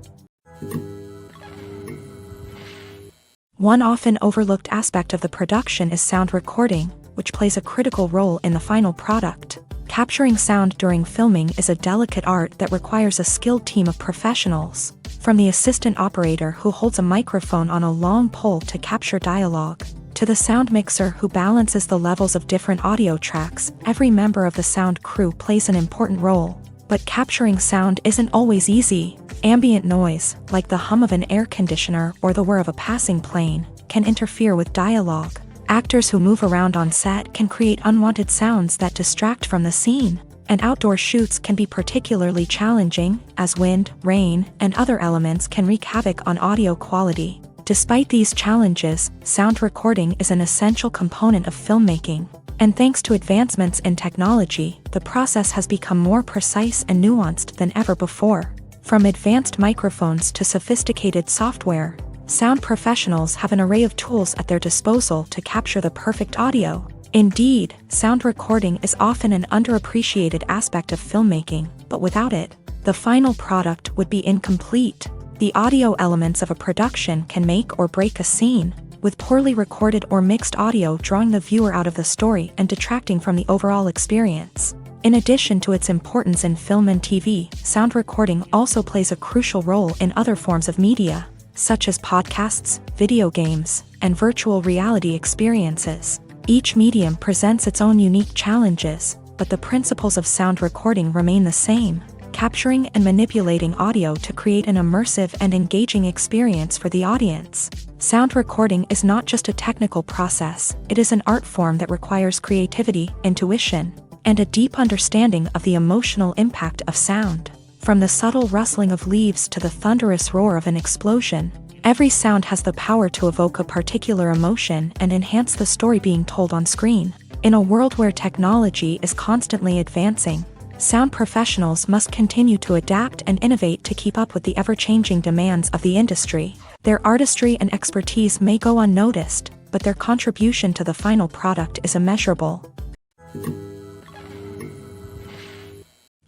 One often overlooked aspect of the production is sound recording, which plays a critical role in the final product. Capturing sound during filming is a delicate art that requires a skilled team of professionals, from the assistant operator who holds a microphone on a long pole to capture dialogue, to the sound mixer who balances the levels of different audio tracks. Every member of the sound crew plays an important role. But capturing sound isn't always easy. Ambient noise, like the hum of an air conditioner or the whir of a passing plane, can interfere with dialogue. Actors who move around on set can create unwanted sounds that distract from the scene. And outdoor shoots can be particularly challenging, as wind, rain, and other elements can wreak havoc on audio quality. Despite these challenges, sound recording is an essential component of filmmaking. And thanks to advancements in technology, the process has become more precise and nuanced than ever before. From advanced microphones to sophisticated software, sound professionals have an array of tools at their disposal to capture the perfect audio. Indeed, sound recording is often an underappreciated aspect of filmmaking, but without it, the final product would be incomplete. The audio elements of a production can make or break a scene, with poorly recorded or mixed audio drawing the viewer out of the story and detracting from the overall experience. In addition to its importance in film and TV, sound recording also plays a crucial role in other forms of media, such as podcasts, video games, and virtual reality experiences. Each medium presents its own unique challenges, but the principles of sound recording remain the same: capturing and manipulating audio to create an immersive and engaging experience for the audience. Sound recording is not just a technical process, it is an art form that requires creativity, intuition, and a deep understanding of the emotional impact of sound. From the subtle rustling of leaves to the thunderous roar of an explosion, every sound has the power to evoke a particular emotion and enhance the story being told on screen. In a world where technology is constantly advancing, sound professionals must continue to adapt and innovate to keep up with the ever-changing demands of the industry. Their artistry and expertise may go unnoticed, but their contribution to the final product is immeasurable.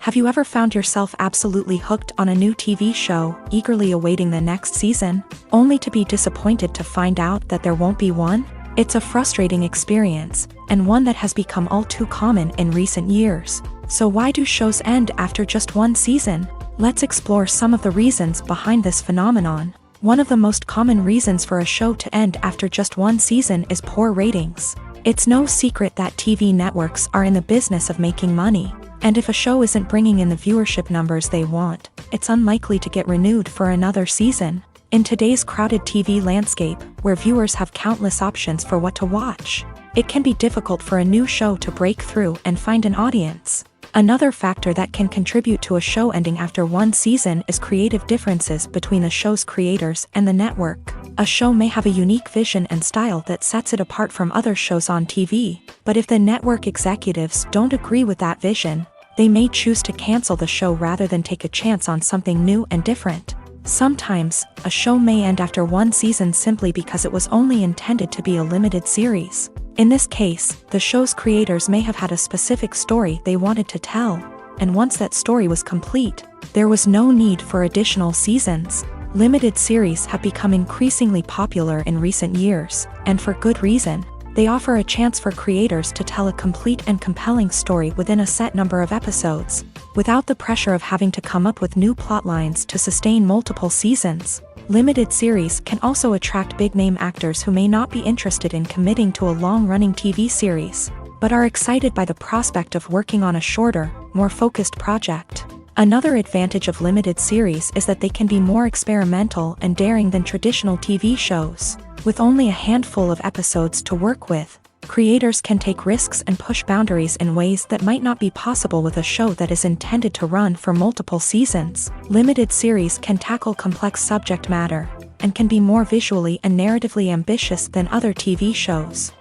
Have you ever found yourself absolutely hooked on a new TV show, eagerly awaiting the next season, only to be disappointed to find out that there won't be one? It's a frustrating experience, and one that has become all too common in recent years. So why do shows end after just one season? Let's explore some of the reasons behind this phenomenon. One of the most common reasons for a show to end after just one season is poor ratings. It's no secret that TV networks are in the business of making money, and if a show isn't bringing in the viewership numbers they want, it's unlikely to get renewed for another season. In today's crowded TV landscape, where viewers have countless options for what to watch, it can be difficult for a new show to break through and find an audience. Another factor that can contribute to a show ending after one season is creative differences between the show's creators and the network. A show may have a unique vision and style that sets it apart from other shows on TV, but if the network executives don't agree with that vision, They may choose to cancel the show rather than take a chance on something new and different. Sometimes, a show may end after one season simply because it was only intended to be a limited series. In this case, the show's creators may have had a specific story they wanted to tell, and once that story was complete, there was no need for additional seasons. Limited series have become increasingly popular in recent years, and for good reason. They offer a chance for creators to tell a complete and compelling story within a set number of episodes, without the pressure of having to come up with new plotlines to sustain multiple seasons. Limited series can also attract big-name actors who may not be interested in committing to a long-running TV series, but are excited by the prospect of working on a shorter, more focused project. Another advantage of limited series is that they can be more experimental and daring than traditional TV shows. With only a handful of episodes to work with, creators can take risks and push boundaries in ways that might not be possible with a show that is intended to run for multiple seasons. Limited series can tackle complex subject matter, and can be more visually and narratively ambitious than other TV shows.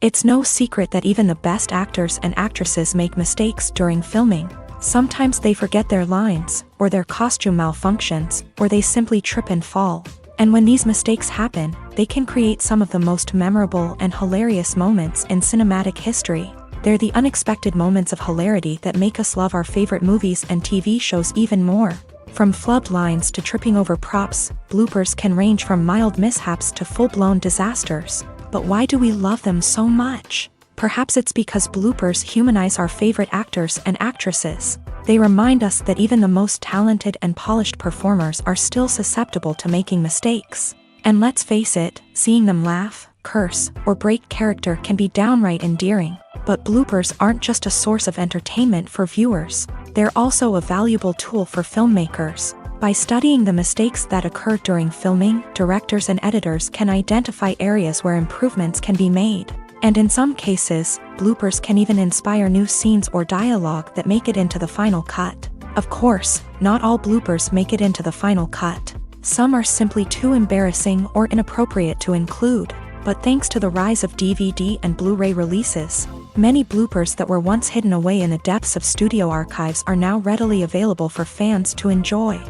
It's no secret that even the best actors and actresses make mistakes during filming. Sometimes they forget their lines, or their costume malfunctions, or they simply trip and fall. And when these mistakes happen, they can create some of the most memorable and hilarious moments in cinematic history. They're the unexpected moments of hilarity that make us love our favorite movies and TV shows even more. From flubbed lines to tripping over props, bloopers can range from mild mishaps to full-blown disasters. But why do we love them so much? Perhaps it's because bloopers humanize our favorite actors and actresses. They remind us that even the most talented and polished performers are still susceptible to making mistakes. And let's face it, seeing them laugh, curse, or break character can be downright endearing. But bloopers aren't just a source of entertainment for viewers. They're also a valuable tool for filmmakers. By studying the mistakes that occur during filming, directors and editors can identify areas where improvements can be made. And in some cases, bloopers can even inspire new scenes or dialogue that make it into the final cut. Of course, not all bloopers make it into the final cut. Some are simply too embarrassing or inappropriate to include. But thanks to the rise of DVD and Blu-ray releases, many bloopers that were once hidden away in the depths of studio archives are now readily available for fans to enjoy.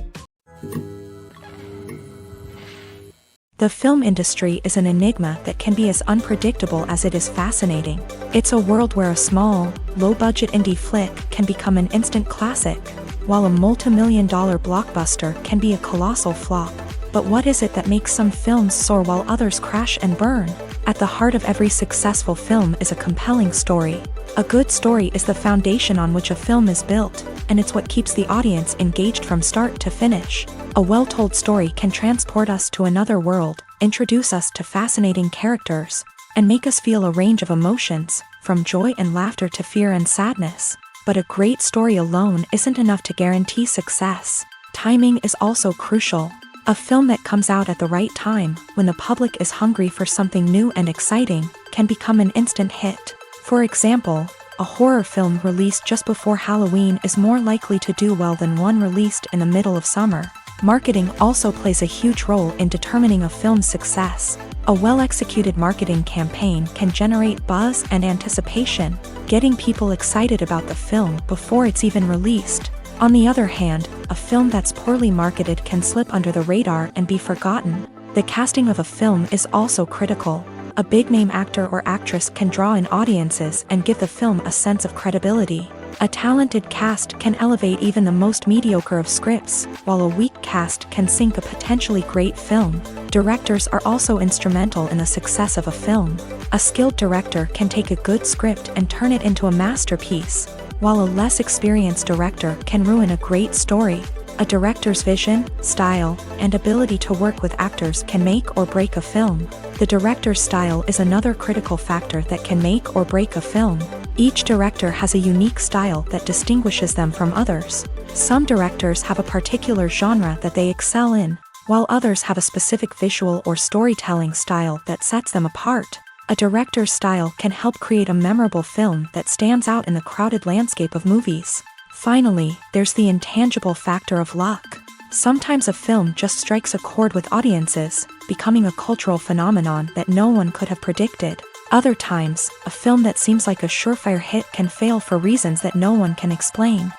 The film industry is an enigma that can be as unpredictable as it is fascinating. It's a world where a small, low-budget indie flick can become an instant classic, while a multi-million-dollar blockbuster can be a colossal flop. But what is it that makes some films soar while others crash and burn? At the heart of every successful film is a compelling story. A good story is the foundation on which a film is built, and it's what keeps the audience engaged from start to finish. A well-told story can transport us to another world, introduce us to fascinating characters, and make us feel a range of emotions, from joy and laughter to fear and sadness. But a great story alone isn't enough to guarantee success. Timing is also crucial. A film that comes out at the right time, when the public is hungry for something new and exciting, can become an instant hit. For example, a horror film released just before Halloween is more likely to do well than one released in the middle of summer. Marketing also plays a huge role in determining a film's success. A well-executed marketing campaign can generate buzz and anticipation, getting people excited about the film before it's even released. On the other hand, a film that's poorly marketed can slip under the radar and be forgotten. The casting of a film is also critical. A big-name actor or actress can draw in audiences and give the film a sense of credibility. A talented cast can elevate even the most mediocre of scripts, while a weak cast can sink a potentially great film. Directors are also instrumental in the success of a film. A skilled director can take a good script and turn it into a masterpiece, while a less experienced director can ruin a great story. A director's vision, style, and ability to work with actors can make or break a film. The director's style is another critical factor that can make or break a film. Each director has a unique style that distinguishes them from others. Some directors have a particular genre that they excel in, while others have a specific visual or storytelling style that sets them apart. A director's style can help create a memorable film that stands out in the crowded landscape of movies. Finally, there's the intangible factor of luck. Sometimes a film just strikes a chord with audiences, becoming a cultural phenomenon that no one could have predicted. Other times, a film that seems like a surefire hit can fail for reasons that no one can explain.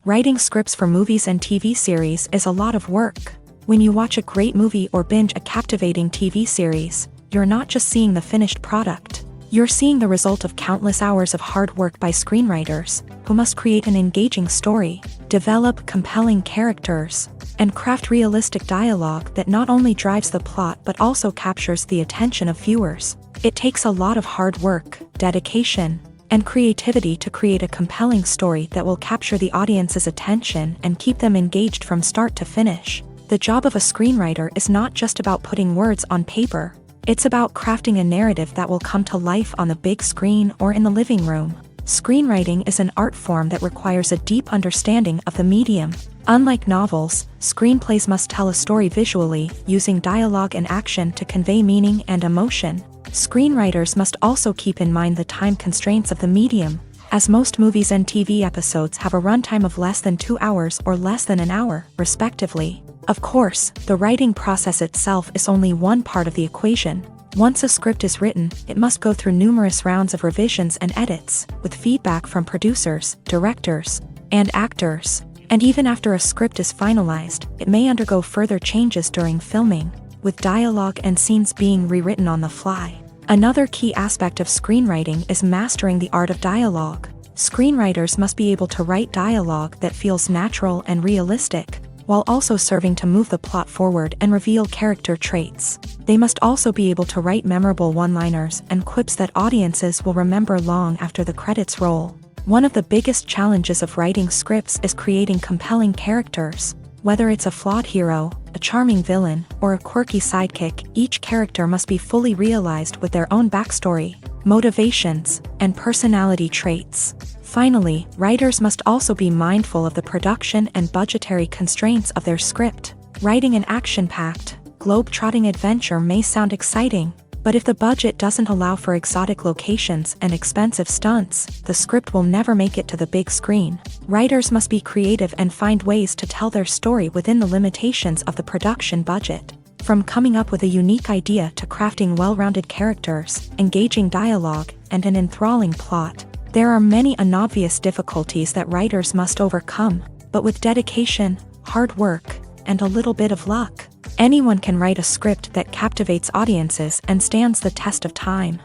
Writing scripts for movies and TV series is a lot of work. When you watch a great movie or binge a captivating TV series, you're not just seeing the finished product. You're seeing the result of countless hours of hard work by screenwriters, who must create an engaging story, develop compelling characters, and craft realistic dialogue that not only drives the plot but also captures the attention of viewers. It takes a lot of hard work, dedication, and creativity to create a compelling story that will capture the audience's attention and keep them engaged from start to finish. The job of a screenwriter is not just about putting words on paper. It's about crafting a narrative that will come to life on the big screen or in the living room. Screenwriting is an art form that requires a deep understanding of the medium. Unlike novels, screenplays must tell a story visually, using dialogue and action to convey meaning and emotion. Screenwriters must also keep in mind the time constraints of the medium, as most movies and TV episodes have a runtime of less than 2 hours or less than an hour, respectively. Of course, the writing process itself is only one part of the equation. Once a script is written, it must go through numerous rounds of revisions and edits, with feedback from producers, directors, and actors. And even after a script is finalized, it may undergo further changes during filming, with dialogue and scenes being rewritten on the fly. Another key aspect of screenwriting is mastering the art of dialogue. Screenwriters must be able to write dialogue that feels natural and realistic, while also serving to move the plot forward and reveal character traits. They must also be able to write memorable one-liners and quips that audiences will remember long after the credits roll. One of the biggest challenges of writing scripts is creating compelling characters. Whether it's a flawed hero, a charming villain, or a quirky sidekick, each character must be fully realized with their own backstory, motivations, and personality traits. Finally, writers must also be mindful of the production and budgetary constraints of their script. Writing an action-packed, globe-trotting adventure may sound exciting, but if the budget doesn't allow for exotic locations and expensive stunts, the script will never make it to the big screen. Writers must be creative and find ways to tell their story within the limitations of the production budget. From coming up with a unique idea to crafting well-rounded characters, engaging dialogue, and an enthralling plot, there are many unobvious difficulties that writers must overcome, but with dedication, hard work, and a little bit of luck, anyone can write a script that captivates audiences and stands the test of time.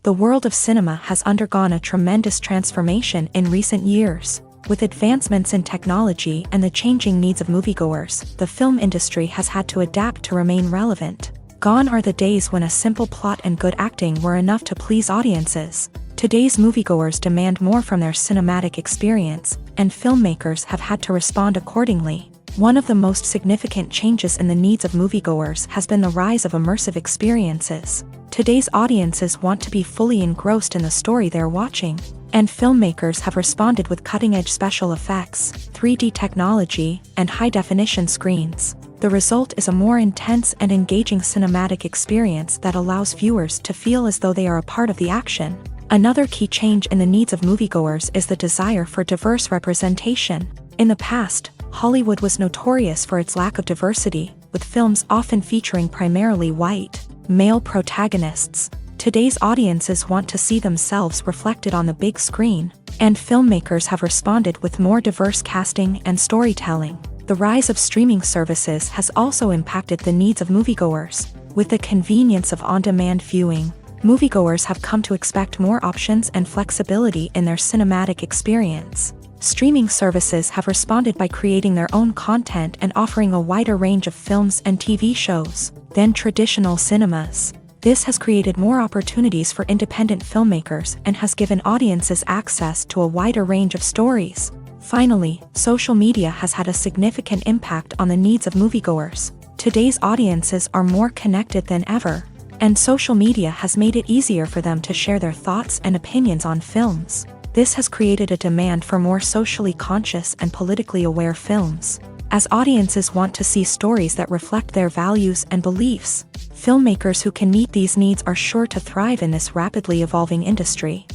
The world of cinema has undergone a tremendous transformation in recent years. With advancements in technology and the changing needs of moviegoers, the film industry has had to adapt to remain relevant. Gone are the days when a simple plot and good acting were enough to please audiences. Today's moviegoers demand more from their cinematic experience, and filmmakers have had to respond accordingly. One of the most significant changes in the needs of moviegoers has been the rise of immersive experiences. Today's audiences want to be fully engrossed in the story they're watching, and filmmakers have responded with cutting-edge special effects, 3D technology, and high-definition screens. The result is a more intense and engaging cinematic experience that allows viewers to feel as though they are a part of the action. Another key change in the needs of moviegoers is the desire for diverse representation. In the past, Hollywood was notorious for its lack of diversity, with films often featuring primarily white, male protagonists. Today's audiences want to see themselves reflected on the big screen, and filmmakers have responded with more diverse casting and storytelling. The rise of streaming services has also impacted the needs of moviegoers. With the convenience of on-demand viewing, moviegoers have come to expect more options and flexibility in their cinematic experience. Streaming services have responded by creating their own content and offering a wider range of films and TV shows than traditional cinemas. This has created more opportunities for independent filmmakers and has given audiences access to a wider range of stories. Finally, social media has had a significant impact on the needs of moviegoers. Today's audiences are more connected than ever, and social media has made it easier for them to share their thoughts and opinions on films. This has created a demand for more socially conscious and politically aware films. As audiences want to see stories that reflect their values and beliefs, filmmakers who can meet these needs are sure to thrive in this rapidly evolving industry.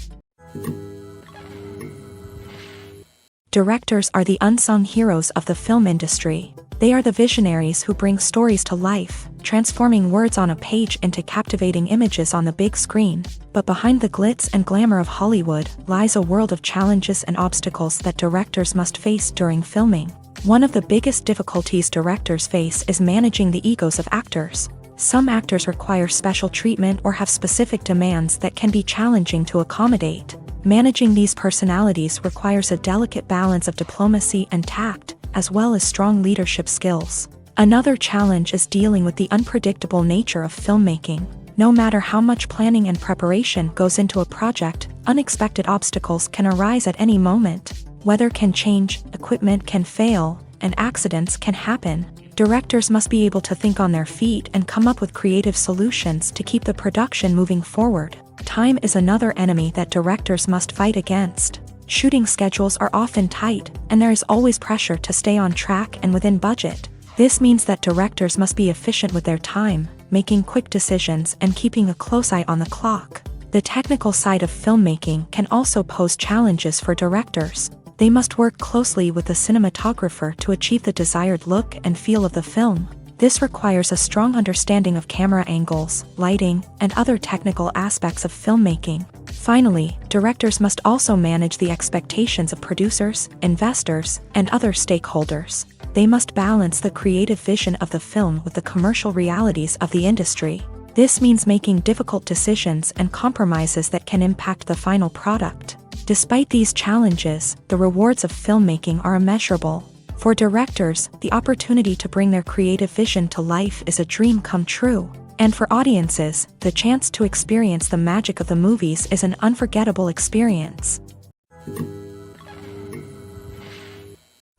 Directors are the unsung heroes of the film industry. They are the visionaries who bring stories to life, transforming words on a page into captivating images on the big screen. But behind the glitz and glamour of Hollywood lies a world of challenges and obstacles that directors must face during filming. One of the biggest difficulties directors face is managing the egos of actors. Some actors require special treatment or have specific demands that can be challenging to accommodate. Managing these personalities requires a delicate balance of diplomacy and tact, as well as strong leadership skills. Another challenge is dealing with the unpredictable nature of filmmaking. No matter how much planning and preparation goes into a project, unexpected obstacles can arise at any moment. Weather can change, equipment can fail, and accidents can happen. Directors must be able to think on their feet and come up with creative solutions to keep the production moving forward. Time is another enemy that directors must fight against. Shooting schedules are often tight, and there is always pressure to stay on track and within budget. This means that directors must be efficient with their time, making quick decisions and keeping a close eye on the clock. The technical side of filmmaking can also pose challenges for directors. They must work closely with the cinematographer to achieve the desired look and feel of the film. This requires a strong understanding of camera angles, lighting, and other technical aspects of filmmaking. Finally, directors must also manage the expectations of producers, investors, and other stakeholders. They must balance the creative vision of the film with the commercial realities of the industry. This means making difficult decisions and compromises that can impact the final product. Despite these challenges, the rewards of filmmaking are immeasurable. For directors, the opportunity to bring their creative vision to life is a dream come true. And for audiences, the chance to experience the magic of the movies is an unforgettable experience.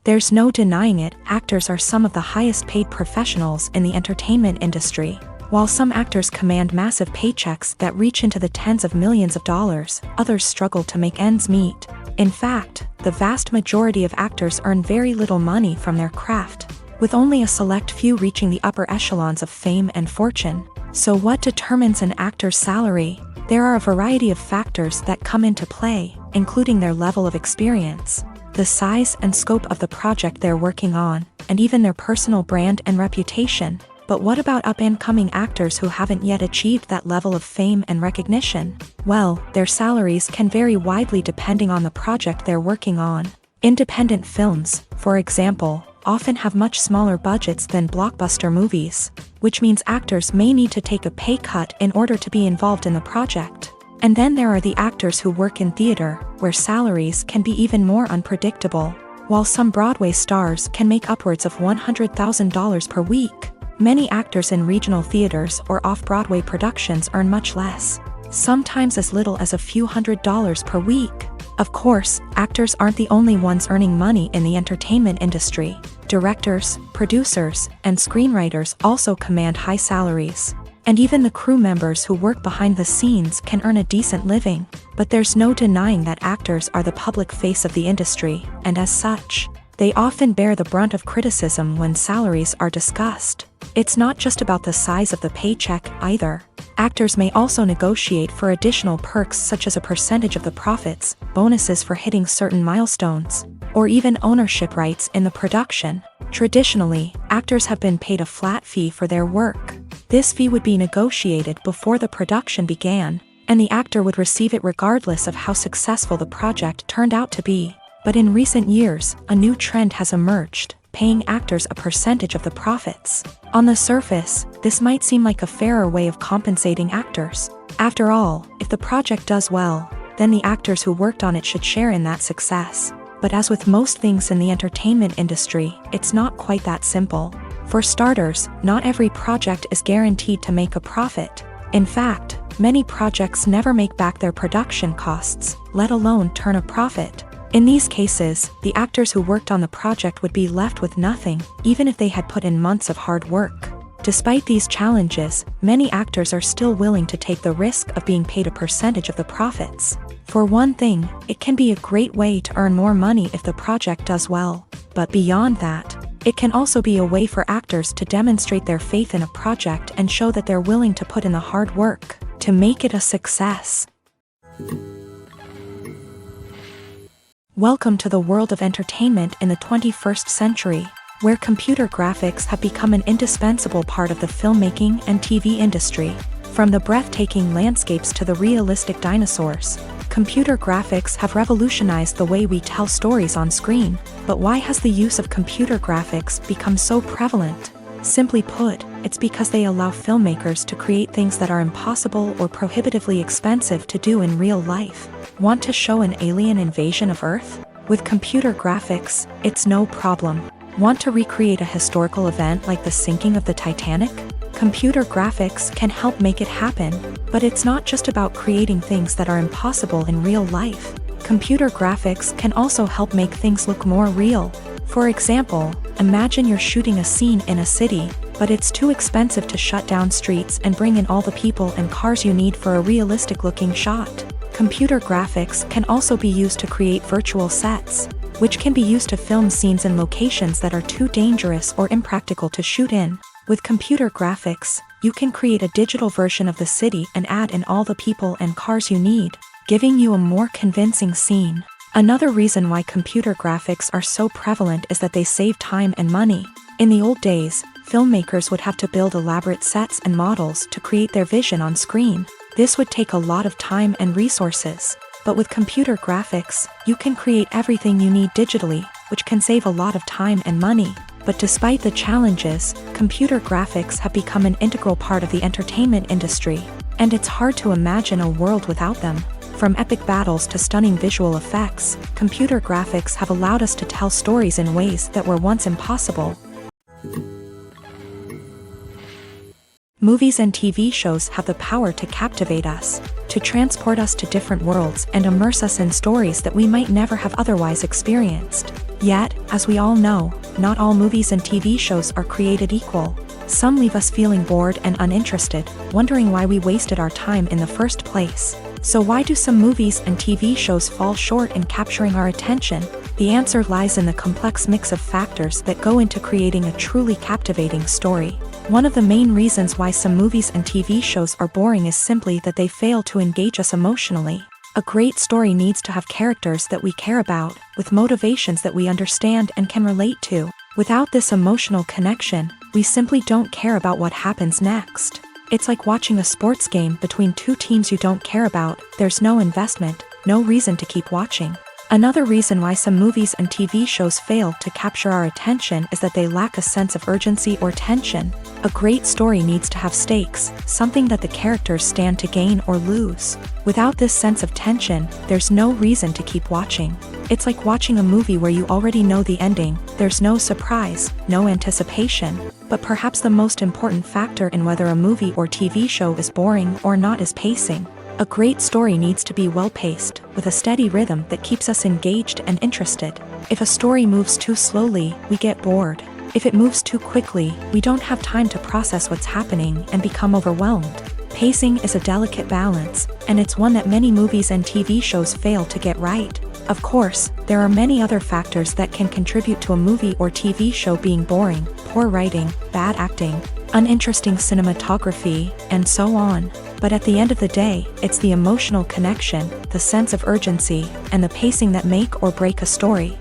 There's no denying it, actors are some of the highest paid professionals in the entertainment industry. While some actors command massive paychecks that reach into the tens of millions of dollars, others struggle to make ends meet. In fact, the vast majority of actors earn very little money from their craft, with only a select few reaching the upper echelons of fame and fortune. So what determines an actor's salary? There are a variety of factors that come into play, including their level of experience, the size and scope of the project they're working on, and even their personal brand and reputation. But what about up-and-coming actors who haven't yet achieved that level of fame and recognition? Well, their salaries can vary widely depending on the project they're working on. Independent films, for example, often have much smaller budgets than blockbuster movies, which means actors may need to take a pay cut in order to be involved in the project. And then there are the actors who work in theater, where salaries can be even more unpredictable. While some Broadway stars can make upwards of $100,000 per week, many actors in regional theaters or off-Broadway productions earn much less, sometimes as little as a few $100s per week. Of course, actors aren't the only ones earning money in the entertainment industry. Directors, producers, and screenwriters also command high salaries. And even the crew members who work behind the scenes can earn a decent living. But there's no denying that actors are the public face of the industry, and as such, they often bear the brunt of criticism when salaries are discussed. It's not just about the size of the paycheck either. Actors may also negotiate for additional perks such as a percentage of the profits, bonuses for hitting certain milestones, or even ownership rights in the production. Traditionally, actors have been paid a flat fee for their work. This fee would be negotiated before the production began, and the actor would receive it regardless of how successful the project turned out to be. But in recent years, a new trend has emerged, paying actors a percentage of the profits. On the surface, this might seem like a fairer way of compensating actors. After all, if the project does well, then the actors who worked on it should share in that success. But as with most things in the entertainment industry, it's not quite that simple. For starters, not every project is guaranteed to make a profit. In fact, many projects never make back their production costs, let alone turn a profit. In these cases, the actors who worked on the project would be left with nothing, even if they had put in months of hard work. Despite these challenges, many actors are still willing to take the risk of being paid a percentage of the profits. For one thing, it can be a great way to earn more money if the project does well. But beyond that, it can also be a way for actors to demonstrate their faith in a project and show that they're willing to put in the hard work to make it a success. Welcome to the world of entertainment in the 21st century. where computer graphics have become an indispensable part of the filmmaking and TV industry. From the breathtaking landscapes to the realistic dinosaurs, computer graphics have revolutionized the way we tell stories on screen. But why has the use of computer graphics become so prevalent? Simply put, it's because they allow filmmakers to create things that are impossible or prohibitively expensive to do in real life. Want to show an alien invasion of Earth? With computer graphics, it's no problem. Want to recreate a historical event like the sinking of the Titanic? Computer graphics can help make it happen, but it's not just about creating things that are impossible in real life. Computer graphics can also help make things look more real. For example, imagine you're shooting a scene in a city, but it's too expensive to shut down streets and bring in all the people and cars you need for a realistic-looking shot. Computer graphics can also be used to create virtual sets, which can be used to film scenes in locations that are too dangerous or impractical to shoot in. With computer graphics, you can create a digital version of the city and add in all the people and cars you need, giving you a more convincing scene. Another reason why computer graphics are so prevalent is that they save time and money. In the old days, filmmakers would have to build elaborate sets and models to create their vision on screen. This would take a lot of time and resources. But with computer graphics, you can create everything you need digitally, which can save a lot of time and money. But despite the challenges, computer graphics have become an integral part of the entertainment industry, and it's hard to imagine a world without them. From epic battles to stunning visual effects, computer graphics have allowed us to tell stories in ways that were once impossible. Movies and TV shows have the power to captivate us, to transport us to different worlds and immerse us in stories that we might never have otherwise experienced. Yet, as we all know, not all movies and TV shows are created equal. Some leave us feeling bored and uninterested, wondering why we wasted our time in the first place. So why do some movies and TV shows fall short in capturing our attention? The answer lies in the complex mix of factors that go into creating a truly captivating story. One of the main reasons why some movies and TV shows are boring is simply that they fail to engage us emotionally. A great story needs to have characters that we care about, with motivations that we understand and can relate to. Without this emotional connection, we simply don't care about what happens next. It's like watching a sports game between two teams you don't care about. There's no investment, no reason to keep watching. Another reason why some movies and TV shows fail to capture our attention is that they lack a sense of urgency or tension. A great story needs to have stakes, something that the characters stand to gain or lose. Without this sense of tension, there's no reason to keep watching. It's like watching a movie where you already know the ending. There's no surprise, no anticipation. But perhaps the most important factor in whether a movie or TV show is boring or not is pacing. A great story needs to be well-paced, with a steady rhythm that keeps us engaged and interested. If a story moves too slowly, we get bored. If it moves too quickly, we don't have time to process what's happening and become overwhelmed. Pacing is a delicate balance, and it's one that many movies and TV shows fail to get right. Of course, there are many other factors that can contribute to a movie or TV show being boring: poor writing, bad acting, uninteresting cinematography, and so on. But at the end of the day, it's the emotional connection, the sense of urgency, and the pacing that make or break a story.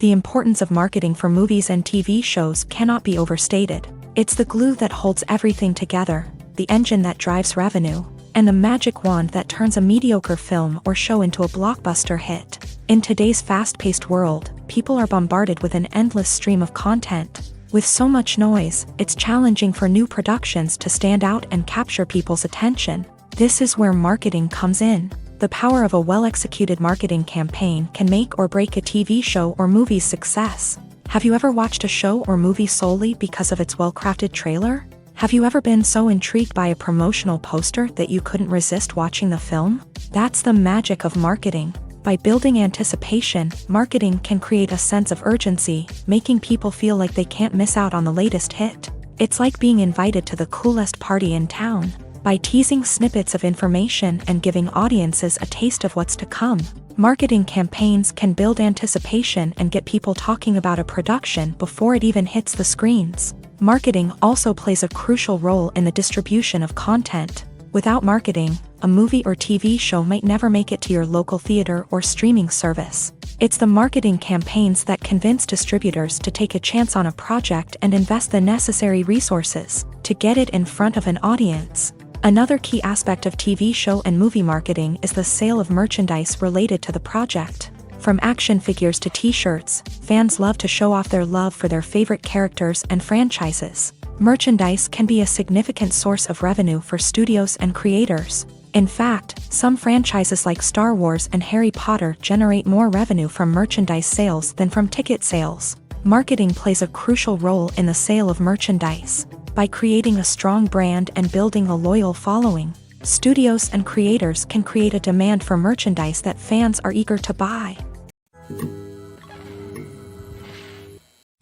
The importance of marketing for movies and TV shows cannot be overstated. It's the glue that holds everything together, the engine that drives revenue, and the magic wand that turns a mediocre film or show into a blockbuster hit. In today's fast-paced world, people are bombarded with an endless stream of content. With so much noise, it's challenging for new productions to stand out and capture people's attention. This is where marketing comes in. The power of a well-executed marketing campaign can make or break a TV show or movie's success. Have you ever watched a show or movie solely because of its well-crafted trailer? Have you ever been so intrigued by a promotional poster that you couldn't resist watching the film? That's the magic of marketing. By building anticipation, marketing can create a sense of urgency, making people feel like they can't miss out on the latest hit. It's like being invited to the coolest party in town. By teasing snippets of information and giving audiences a taste of what's to come, marketing campaigns can build anticipation and get people talking about a production before it even hits the screens. Marketing also plays a crucial role in the distribution of content. Without marketing, a movie or TV show might never make it to your local theater or streaming service. It's the marketing campaigns that convince distributors to take a chance on a project and invest the necessary resources to get it in front of an audience. Another key aspect of TV show and movie marketing is the sale of merchandise related to the project. From action figures to t-shirts, fans love to show off their love for their favorite characters and franchises. Merchandise can be a significant source of revenue for studios and creators. In fact, some franchises like Star Wars and Harry Potter generate more revenue from merchandise sales than from ticket sales. Marketing plays a crucial role in the sale of merchandise. By creating a strong brand and building a loyal following, studios and creators can create a demand for merchandise that fans are eager to buy.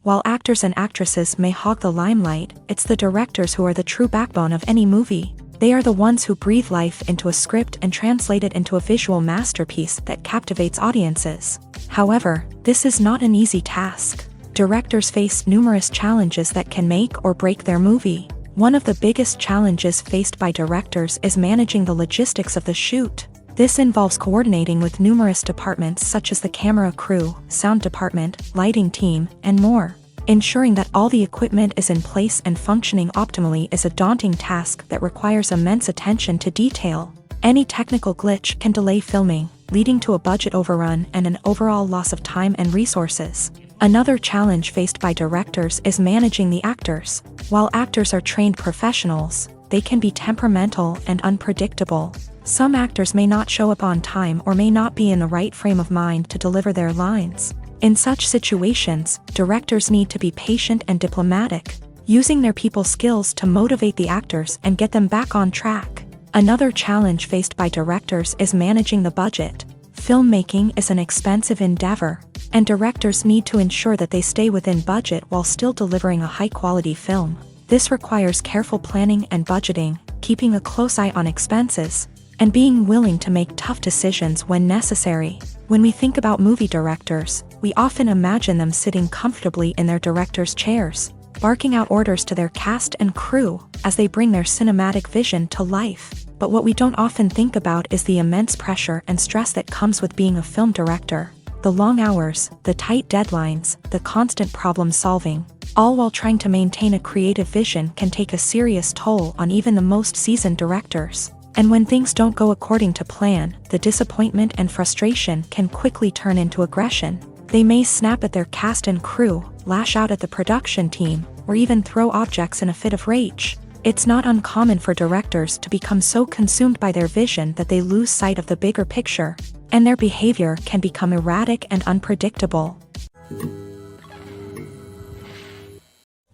While actors and actresses may hog the limelight, it's the directors who are the true backbone of any movie. They are the ones who breathe life into a script and translate it into a visual masterpiece that captivates audiences. However, this is not an easy task. Directors face numerous challenges that can make or break their movie. One of the biggest challenges faced by directors is managing the logistics of the shoot. This involves coordinating with numerous departments such as the camera crew, sound department, lighting team, and more. Ensuring that all the equipment is in place and functioning optimally is a daunting task that requires immense attention to detail. Any technical glitch can delay filming, leading to a budget overrun and an overall loss of time and resources. Another challenge faced by directors is managing the actors. While actors are trained professionals, they can be temperamental and unpredictable. Some actors may not show up on time or may not be in the right frame of mind to deliver their lines. In such situations, directors need to be patient and diplomatic, using their people skills to motivate the actors and get them back on track. Another challenge faced by directors is managing the budget. Filmmaking is an expensive endeavor, and directors need to ensure that they stay within budget while still delivering a high-quality film. This requires careful planning and budgeting, keeping a close eye on expenses, and being willing to make tough decisions when necessary. When we think about movie directors, we often imagine them sitting comfortably in their director's chairs, barking out orders to their cast and crew as they bring their cinematic vision to life. But what we don't often think about is the immense pressure and stress that comes with being a film director. The long hours, the tight deadlines, the constant problem solving, all while trying to maintain a creative vision can take a serious toll on even the most seasoned directors. And when things don't go according to plan, the disappointment and frustration can quickly turn into aggression. They may snap at their cast and crew, lash out at the production team, or even throw objects in a fit of rage. It's not uncommon for directors to become so consumed by their vision that they lose sight of the bigger picture, and their behavior can become erratic and unpredictable.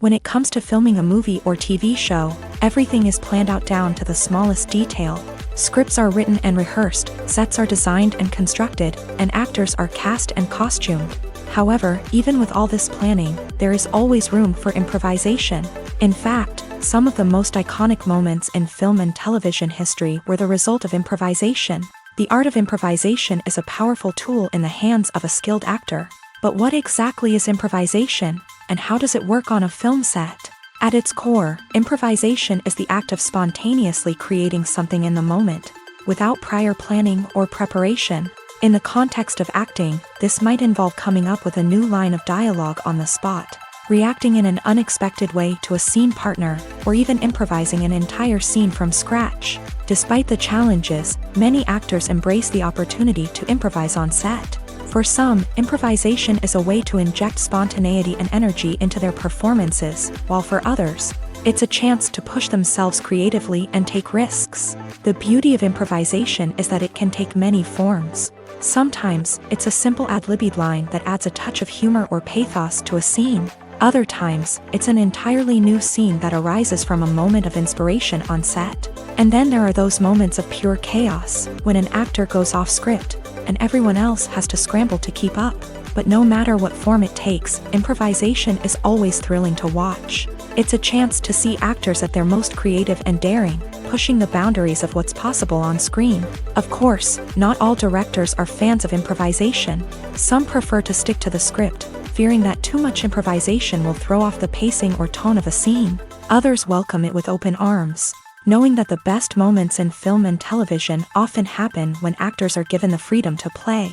When it comes to filming a movie or TV show, everything is planned out down to the smallest detail. Scripts are written and rehearsed, sets are designed and constructed, and actors are cast and costumed. However, even with all this planning, there is always room for improvisation. In fact, some of the most iconic moments in film and television history were the result of improvisation. The art of improvisation is a powerful tool in the hands of a skilled actor. But what exactly is improvisation, and how does it work on a film set? At its core, improvisation is the act of spontaneously creating something in the moment, without prior planning or preparation. In the context of acting, this might involve coming up with a new line of dialogue on the spot, reacting in an unexpected way to a scene partner, or even improvising an entire scene from scratch. Despite the challenges, many actors embrace the opportunity to improvise on set. For some, improvisation is a way to inject spontaneity and energy into their performances, while for others, it's a chance to push themselves creatively and take risks. The beauty of improvisation is that it can take many forms. Sometimes, it's a simple ad-libbed line that adds a touch of humor or pathos to a scene. Other times, it's an entirely new scene that arises from a moment of inspiration on set. And then there are those moments of pure chaos, when an actor goes off script, and everyone else has to scramble to keep up. But no matter what form it takes, improvisation is always thrilling to watch. It's a chance to see actors at their most creative and daring, pushing the boundaries of what's possible on screen. Of course, not all directors are fans of improvisation. Some prefer to stick to the script, fearing that too much improvisation will throw off the pacing or tone of a scene. Others welcome it with open arms. knowing that the best moments in film and television often happen when actors are given the freedom to play.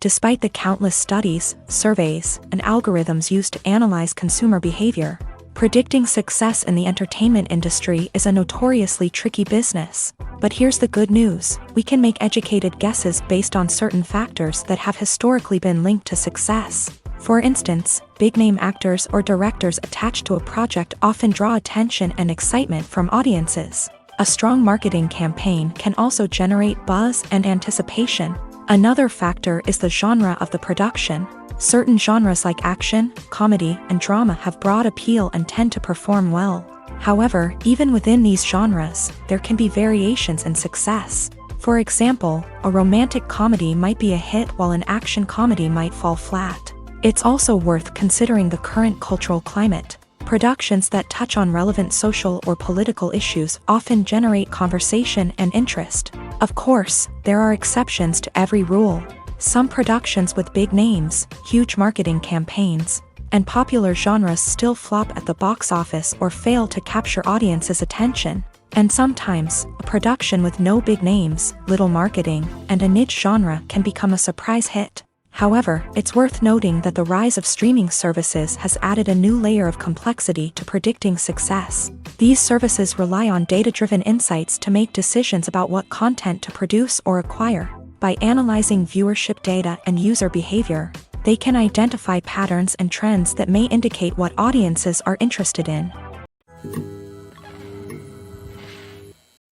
Despite the countless studies, surveys, and algorithms used to analyze consumer behavior, predicting success in the entertainment industry is a notoriously tricky business. But here's the good news: we can make educated guesses based on certain factors that have historically been linked to success. For instance, big-name actors or directors attached to a project often draw attention and excitement from audiences. A strong marketing campaign can also generate buzz and anticipation. Another factor is the genre of the production. Certain genres like action, comedy, and drama have broad appeal and tend to perform well. However, even within these genres, there can be variations in success. For example, a romantic comedy might be a hit while an action comedy might fall flat. It's also worth considering the current cultural climate. Productions that touch on relevant social or political issues often generate conversation and interest. Of course, there are exceptions to every rule. Some productions with big names, huge marketing campaigns, and popular genres still flop at the box office or fail to capture audiences' attention. And sometimes, a production with no big names, little marketing, and a niche genre can become a surprise hit. However, it's worth noting that the rise of streaming services has added a new layer of complexity to predicting success. These services rely on data-driven insights to make decisions about what content to produce or acquire. By analyzing viewership data and user behavior, they can identify patterns and trends that may indicate what audiences are interested in.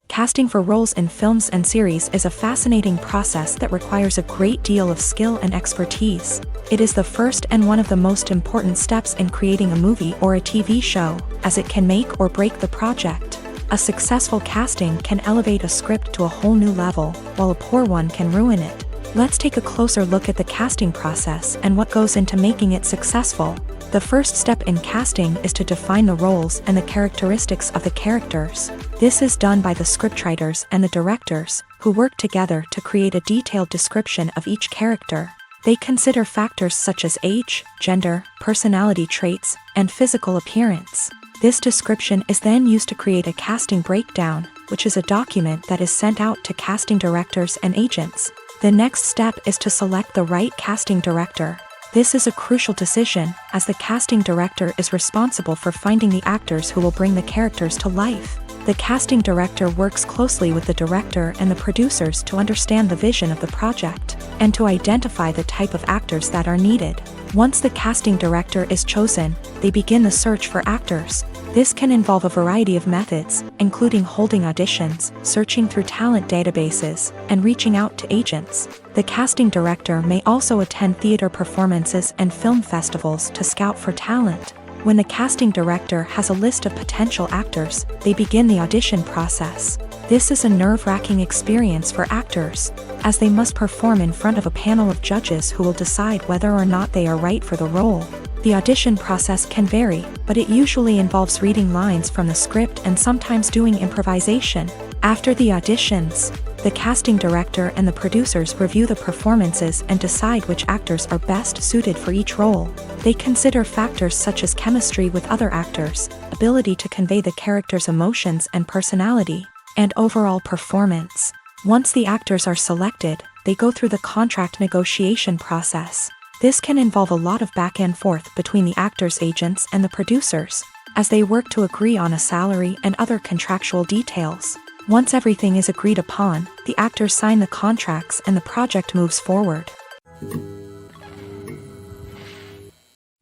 Casting for roles in films and series is a fascinating process that requires a great deal of skill and expertise. It is the first and one of the most important steps in creating a movie or a TV show, as it can make or break the project. A successful casting can elevate a script to a whole new level, while a poor one can ruin it. Let's take a closer look at the casting process and what goes into making it successful. The first step in casting is to define the roles and the characteristics of the characters. This is done by the scriptwriters and the directors, who work together to create a detailed description of each character. They consider factors such as age, gender, personality traits, and physical appearance. This description is then used to create a casting breakdown, which is a document that is sent out to casting directors and agents. The next step is to select the right casting director. This is a crucial decision, as the casting director is responsible for finding the actors who will bring the characters to life. The casting director works closely with the director and the producers to understand the vision of the project, and to identify the type of actors that are needed. Once the casting director is chosen, they begin the search for actors. This can involve a variety of methods, including holding auditions, searching through talent databases, and reaching out to agents. The casting director may also attend theater performances and film festivals to scout for talent. When the casting director has a list of potential actors, they begin the audition process. This is a nerve-wracking experience for actors, as they must perform in front of a panel of judges who will decide whether or not they are right for the role. The audition process can vary, but it usually involves reading lines from the script and sometimes doing improvisation. After the auditions, the casting director and the producers review the performances and decide which actors are best suited for each role. They consider factors such as chemistry with other actors, ability to convey the character's emotions and personality, and overall performance. Once the actors are selected, they go through the contract negotiation process. This can involve a lot of back and forth between the actors' agents and the producers, as they work to agree on a salary and other contractual details. Once everything is agreed upon, the actors sign the contracts and the project moves forward.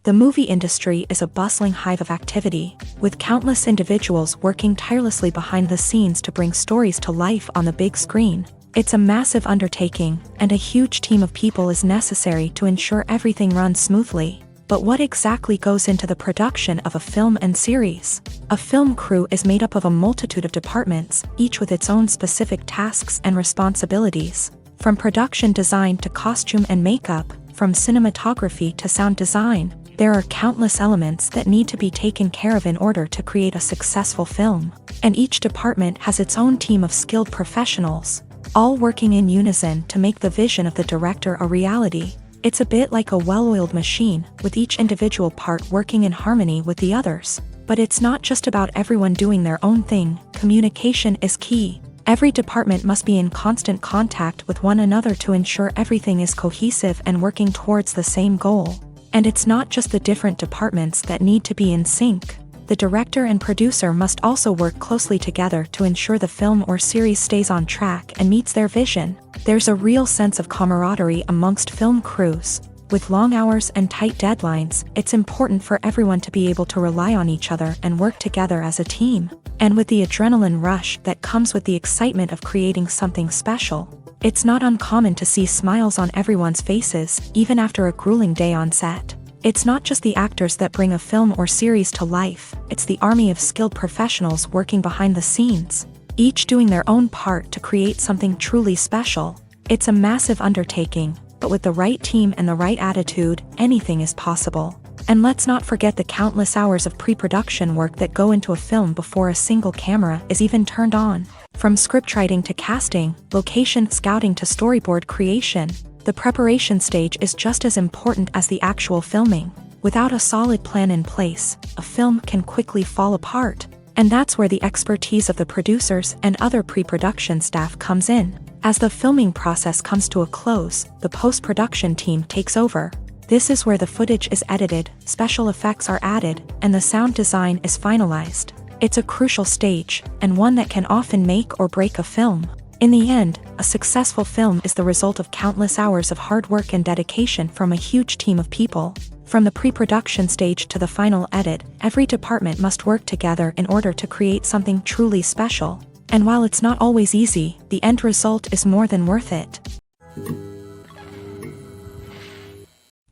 The movie industry is a bustling hive of activity, with countless individuals working tirelessly behind the scenes to bring stories to life on the big screen. It's a massive undertaking, and a huge team of people is necessary to ensure everything runs smoothly. But what exactly goes into the production of a film and series? A film crew is made up of a multitude of departments, each with its own specific tasks and responsibilities. From production design to costume and makeup, from cinematography to sound design, there are countless elements that need to be taken care of in order to create a successful film. And each department has its own team of skilled professionals, all working in unison to make the vision of the director a reality. It's a bit like a well-oiled machine, with each individual part working in harmony with the others. But it's not just about everyone doing their own thing. Communication is key. Every department must be in constant contact with one another to ensure everything is cohesive and working towards the same goal. And it's not just the different departments that need to be in sync. The director and producer must also work closely together to ensure the film or series stays on track and meets their vision. There's a real sense of camaraderie amongst film crews. With long hours and tight deadlines, it's important for everyone to be able to rely on each other and work together as a team. And with the adrenaline rush that comes with the excitement of creating something special, it's not uncommon to see smiles on everyone's faces, even after a grueling day on set. It's not just the actors that bring a film or series to life, it's the army of skilled professionals working behind the scenes, each doing their own part to create something truly special. It's a massive undertaking, but with the right team and the right attitude, anything is possible. And let's not forget the countless hours of pre-production work that go into a film before a single camera is even turned on. From scriptwriting to casting, location scouting to storyboard creation, the preparation stage is just as important as the actual filming. Without a solid plan in place, a film can quickly fall apart. And that's where the expertise of the producers and other pre-production staff comes in. As the filming process comes to a close, the post-production team takes over. This is where the footage is edited, special effects are added, and the sound design is finalized. It's a crucial stage, and one that can often make or break a film. In the end, a successful film is the result of countless hours of hard work and dedication from a huge team of people. From the pre-production stage to the final edit, every department must work together in order to create something truly special. And while it's not always easy, the end result is more than worth it.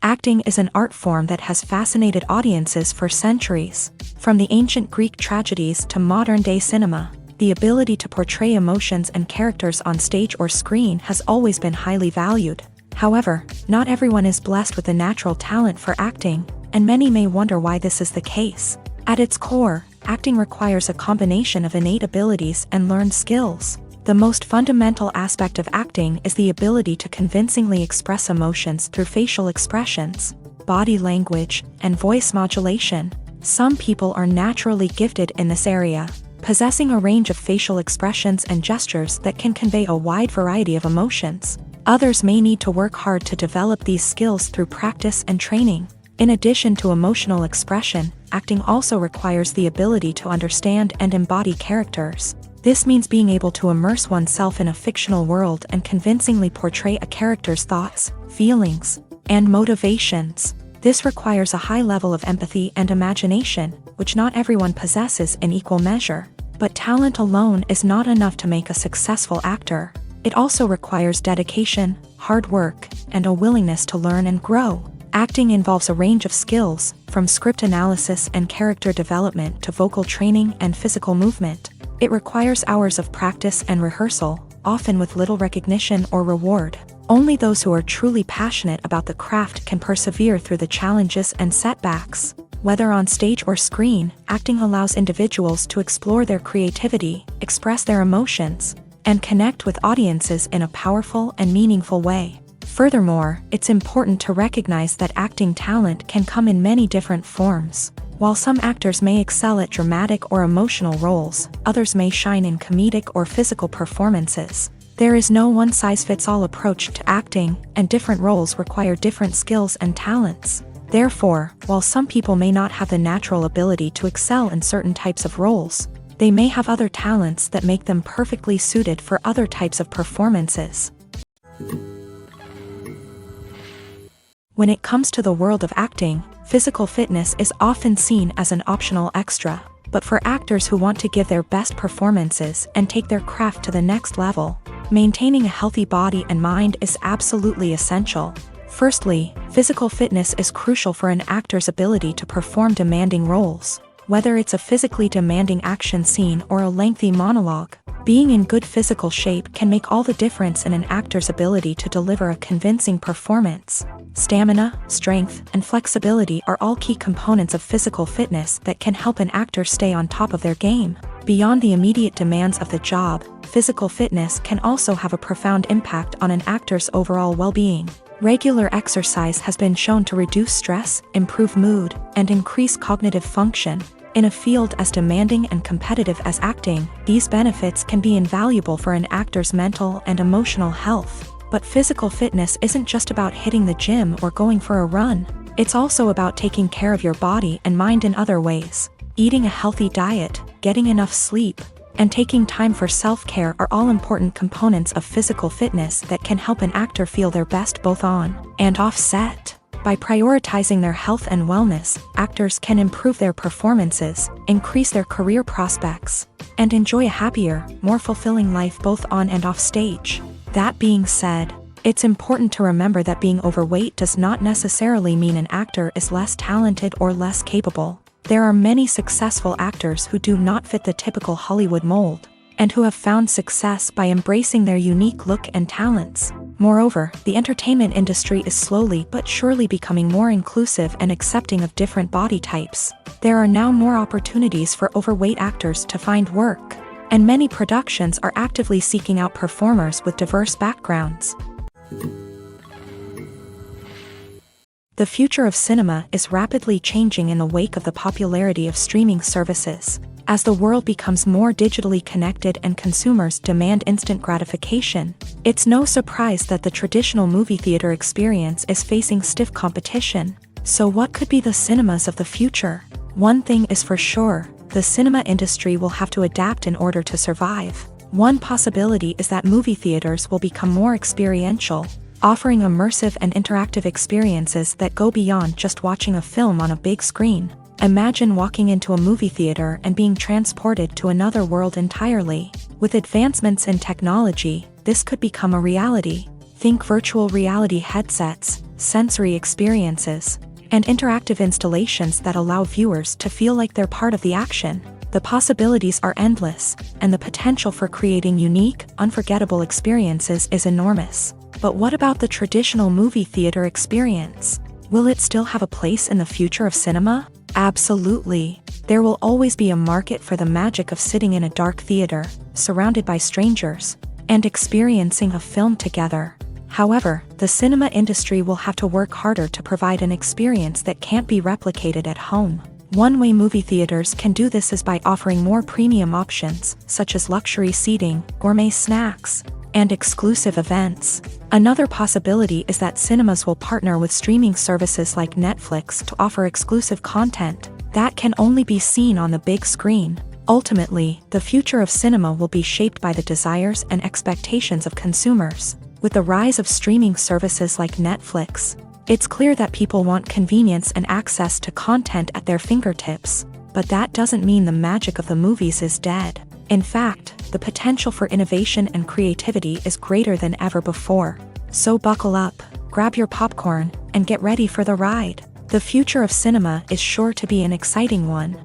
Acting is an art form that has fascinated audiences for centuries. From the ancient Greek tragedies to modern-day cinema, the ability to portray emotions and characters on stage or screen has always been highly valued. However, not everyone is blessed with a natural talent for acting, and many may wonder why this is the case. At its core, acting requires a combination of innate abilities and learned skills. The most fundamental aspect of acting is the ability to convincingly express emotions through facial expressions, body language, and voice modulation. Some people are naturally gifted in this area, possessing a range of facial expressions and gestures that can convey a wide variety of emotions. Others may need to work hard to develop these skills through practice and training. In addition to emotional expression, acting also requires the ability to understand and embody characters. This means being able to immerse oneself in a fictional world and convincingly portray a character's thoughts, feelings, and motivations. This requires a high level of empathy and imagination, which not everyone possesses in equal measure. But talent alone is not enough to make a successful actor. It also requires dedication, hard work, and a willingness to learn and grow. Acting involves a range of skills, from script analysis and character development to vocal training and physical movement. It requires hours of practice and rehearsal, often with little recognition or reward. Only those who are truly passionate about the craft can persevere through the challenges and setbacks. Whether on stage or screen, acting allows individuals to explore their creativity, express their emotions, and connect with audiences in a powerful and meaningful way. Furthermore, it's important to recognize that acting talent can come in many different forms. While some actors may excel at dramatic or emotional roles, others may shine in comedic or physical performances. There is no one-size-fits-all approach to acting, and different roles require different skills and talents. Therefore, while some people may not have the natural ability to excel in certain types of roles, they may have other talents that make them perfectly suited for other types of performances. When it comes to the world of acting, physical fitness is often seen as an optional extra. But for actors who want to give their best performances and take their craft to the next level, maintaining a healthy body and mind is absolutely essential. Firstly, physical fitness is crucial for an actor's ability to perform demanding roles. Whether it's a physically demanding action scene or a lengthy monologue, being in good physical shape can make all the difference in an actor's ability to deliver a convincing performance. Stamina, strength, and flexibility are all key components of physical fitness that can help an actor stay on top of their game. Beyond the immediate demands of the job, physical fitness can also have a profound impact on an actor's overall well-being. Regular exercise has been shown to reduce stress, improve mood, and increase cognitive function. In a field as demanding and competitive as acting, these benefits can be invaluable for an actor's mental and emotional health. But physical fitness isn't just about hitting the gym or going for a run. It's also about taking care of your body and mind in other ways. Eating a healthy diet, getting enough sleep, and taking time for self-care are all important components of physical fitness that can help an actor feel their best both on and off set. By prioritizing their health and wellness, actors can improve their performances, increase their career prospects, and enjoy a happier, more fulfilling life both on and off stage. That being said, it's important to remember that being overweight does not necessarily mean an actor is less talented or less capable. There are many successful actors who do not fit the typical Hollywood mold, and who have found success by embracing their unique look and talents. Moreover, the entertainment industry is slowly but surely becoming more inclusive and accepting of different body types. There are now more opportunities for overweight actors to find work, and many productions are actively seeking out performers with diverse backgrounds. The future of cinema is rapidly changing in the wake of the popularity of streaming services. As the world becomes more digitally connected and consumers demand instant gratification, it's no surprise that the traditional movie theater experience is facing stiff competition. So what could be the cinemas of the future? One thing is for sure, the cinema industry will have to adapt in order to survive. One possibility is that movie theaters will become more experiential, offering immersive and interactive experiences that go beyond just watching a film on a big screen. Imagine walking into a movie theater and being transported to another world entirely. With advancements in technology, this could become a reality. Think virtual reality headsets, sensory experiences, and interactive installations that allow viewers to feel like they're part of the action. The possibilities are endless, and the potential for creating unique, unforgettable experiences is enormous. But what about the traditional movie theater experience? Will it still have a place in the future of cinema? Absolutely. There will always be a market for the magic of sitting in a dark theater, surrounded by strangers, and experiencing a film together. However, the cinema industry will have to work harder to provide an experience that can't be replicated at home. One way movie theaters can do this is by offering more premium options, such as luxury seating, gourmet snacks, and exclusive events. Another possibility is that cinemas will partner with streaming services like Netflix to offer exclusive content that can only be seen on the big screen. Ultimately, the future of cinema will be shaped by the desires and expectations of consumers. With the rise of streaming services like Netflix, it's clear that people want convenience and access to content at their fingertips. But that doesn't mean the magic of the movies is dead. In fact, the potential for innovation and creativity is greater than ever before. So buckle up, grab your popcorn, and get ready for the ride. The future of cinema is sure to be an exciting one.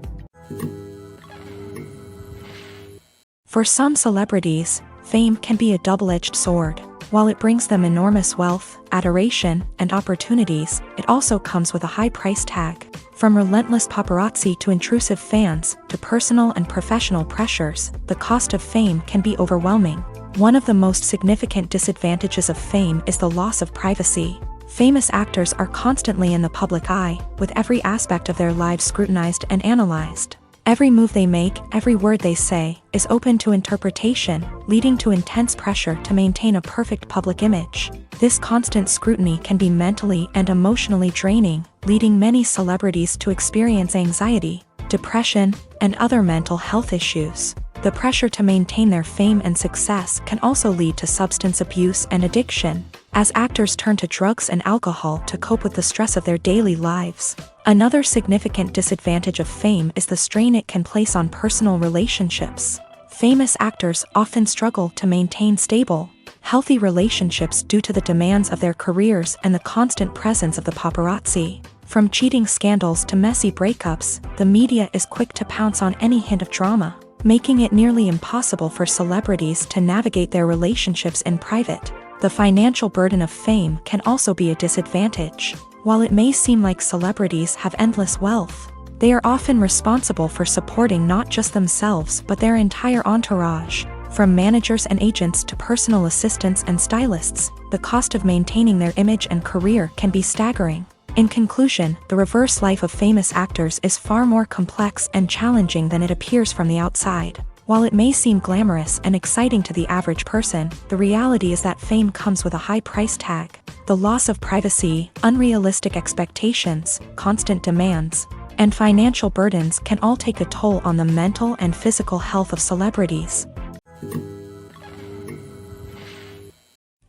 For some celebrities, fame can be a double-edged sword. While it brings them enormous wealth, adoration, and opportunities, it also comes with a high price tag. From relentless paparazzi to intrusive fans, to personal and professional pressures, the cost of fame can be overwhelming. One of the most significant disadvantages of fame is the loss of privacy. Famous actors are constantly in the public eye, with every aspect of their lives scrutinized and analyzed. Every move they make, every word they say, is open to interpretation, leading to intense pressure to maintain a perfect public image. This constant scrutiny can be mentally and emotionally draining, leading many celebrities to experience anxiety, depression, and other mental health issues. The pressure to maintain their fame and success can also lead to substance abuse and addiction, as actors turn to drugs and alcohol to cope with the stress of their daily lives. Another significant disadvantage of fame is the strain it can place on personal relationships. Famous actors often struggle to maintain stable, healthy relationships due to the demands of their careers and the constant presence of the paparazzi. From cheating scandals to messy breakups, the media is quick to pounce on any hint of drama, making it nearly impossible for celebrities to navigate their relationships in private. The financial burden of fame can also be a disadvantage. While it may seem like celebrities have endless wealth, they are often responsible for supporting not just themselves but their entire entourage. From managers and agents to personal assistants and stylists, the cost of maintaining their image and career can be staggering. In conclusion, the reverse life of famous actors is far more complex and challenging than it appears from the outside. While it may seem glamorous and exciting to the average person, the reality is that fame comes with a high price tag. The loss of privacy, unrealistic expectations, constant demands, and financial burdens can all take a toll on the mental and physical health of celebrities.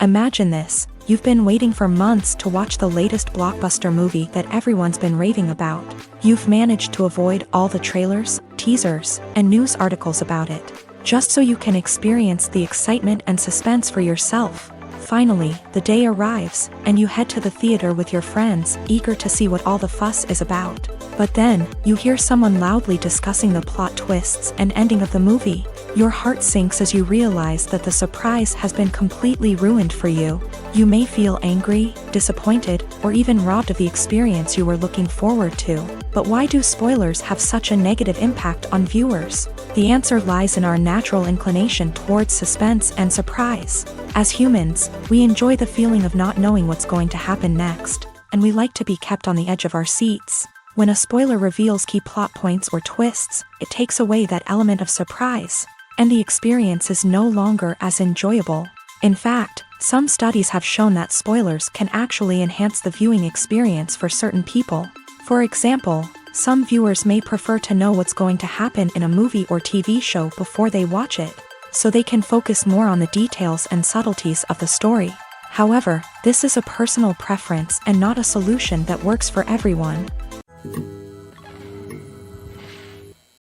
Imagine this: you've been waiting for months to watch the latest blockbuster movie that everyone's been raving about. You've managed to avoid all the trailers, teasers, and news articles about it, just so you can experience the excitement and suspense for yourself. Finally, the day arrives, and you head to the theater with your friends, eager to see what all the fuss is about. But then, you hear someone loudly discussing the plot twists and ending of the movie. Your heart sinks as you realize that the surprise has been completely ruined for you. You may feel angry, disappointed, or even robbed of the experience you were looking forward to. But why do spoilers have such a negative impact on viewers? The answer lies in our natural inclination towards suspense and surprise. As humans, we enjoy the feeling of not knowing what's going to happen next, and we like to be kept on the edge of our seats. When a spoiler reveals key plot points or twists, it takes away that element of surprise, and the experience is no longer as enjoyable. In fact, some studies have shown that spoilers can actually enhance the viewing experience for certain people. For example, some viewers may prefer to know what's going to happen in a movie or TV show before they watch it, so they can focus more on the details and subtleties of the story. However, this is a personal preference and not a solution that works for everyone.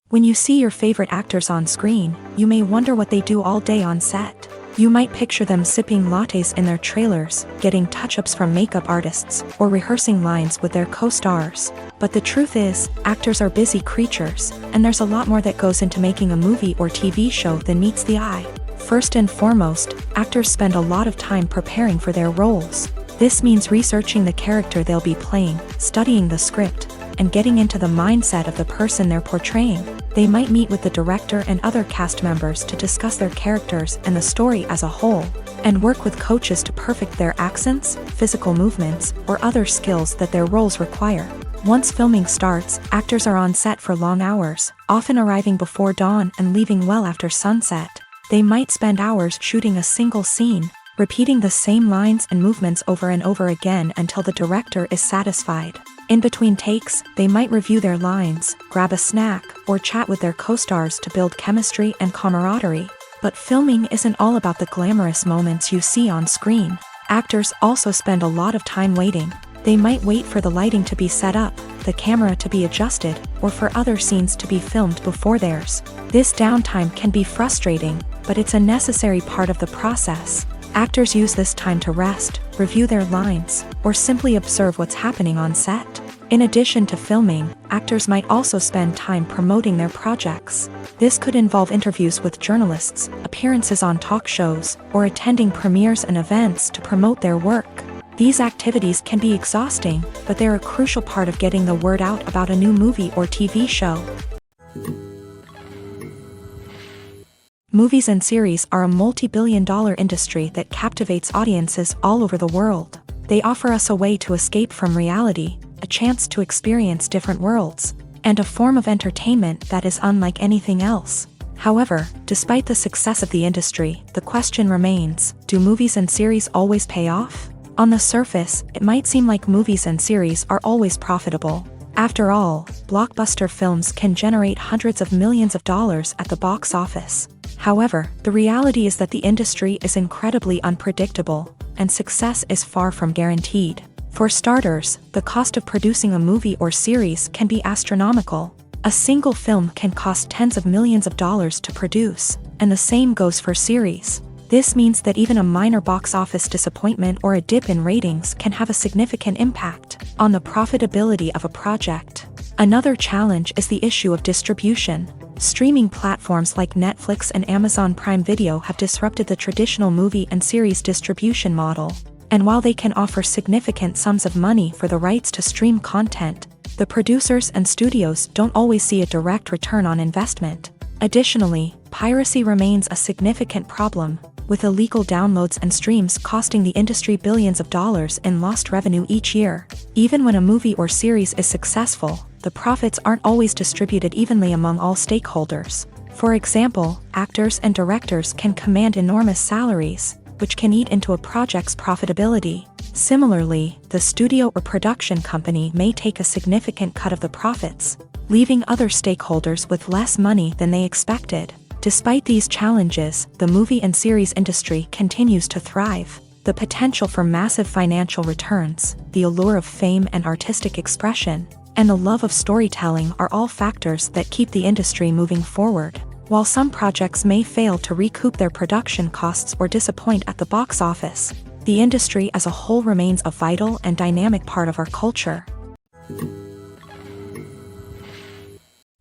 When you see your favorite actors on screen, you may wonder what they do all day on set. You might picture them sipping lattes in their trailers, getting touch-ups from makeup artists, or rehearsing lines with their co-stars. But the truth is, actors are busy creatures, and there's a lot more that goes into making a movie or TV show than meets the eye. First and foremost, actors spend a lot of time preparing for their roles. This means researching the character they'll be playing, studying the script, and getting into the mindset of the person they're portraying. They might meet with the director and other cast members to discuss their characters and the story as a whole, and work with coaches to perfect their accents, physical movements, or other skills that their roles require. Once filming starts, actors are on set for long hours, often arriving before dawn and leaving well after sunset. They might spend hours shooting a single scene, repeating the same lines and movements over and over again until the director is satisfied. In between takes, they might review their lines, grab a snack, or chat with their co-stars to build chemistry and camaraderie. But filming isn't all about the glamorous moments you see on screen. Actors also spend a lot of time waiting. They might wait for the lighting to be set up, the camera to be adjusted, or for other scenes to be filmed before theirs. This downtime can be frustrating, but it's a necessary part of the process. Actors use this time to rest, review their lines, or simply observe what's happening on set. In addition to filming, actors might also spend time promoting their projects. This could involve interviews with journalists, appearances on talk shows, or attending premieres and events to promote their work. These activities can be exhausting, but they're a crucial part of getting the word out about a new movie or TV show. Movies and series are a multi-billion-dollar industry that captivates audiences all over the world. They offer us a way to escape from reality, a chance to experience different worlds, and a form of entertainment that is unlike anything else. However, despite the success of the industry, the question remains, do movies and series always pay off? On the surface, it might seem like movies and series are always profitable. After all, blockbuster films can generate hundreds of millions of dollars at the box office. However, the reality is that the industry is incredibly unpredictable, and success is far from guaranteed. For starters, the cost of producing a movie or series can be astronomical. A single film can cost tens of millions of dollars to produce, and the same goes for series. This means that even a minor box office disappointment or a dip in ratings can have a significant impact on the profitability of a project. Another challenge is the issue of distribution. Streaming platforms like Netflix and Amazon Prime Video have disrupted the traditional movie and series distribution model. And while they can offer significant sums of money for the rights to stream content, the producers and studios don't always see a direct return on investment. Additionally, piracy remains a significant problem, with illegal downloads and streams costing the industry billions of dollars in lost revenue each year. Even when a movie or series is successful, the profits aren't always distributed evenly among all stakeholders. For example, actors and directors can command enormous salaries, which can eat into a project's profitability. Similarly, the studio or production company may take a significant cut of the profits, leaving other stakeholders with less money than they expected. Despite these challenges, the movie and series industry continues to thrive. The potential for massive financial returns, the allure of fame and artistic expression, and the love of storytelling are all factors that keep the industry moving forward. While some projects may fail to recoup their production costs or disappoint at the box office, the industry as a whole remains a vital and dynamic part of our culture.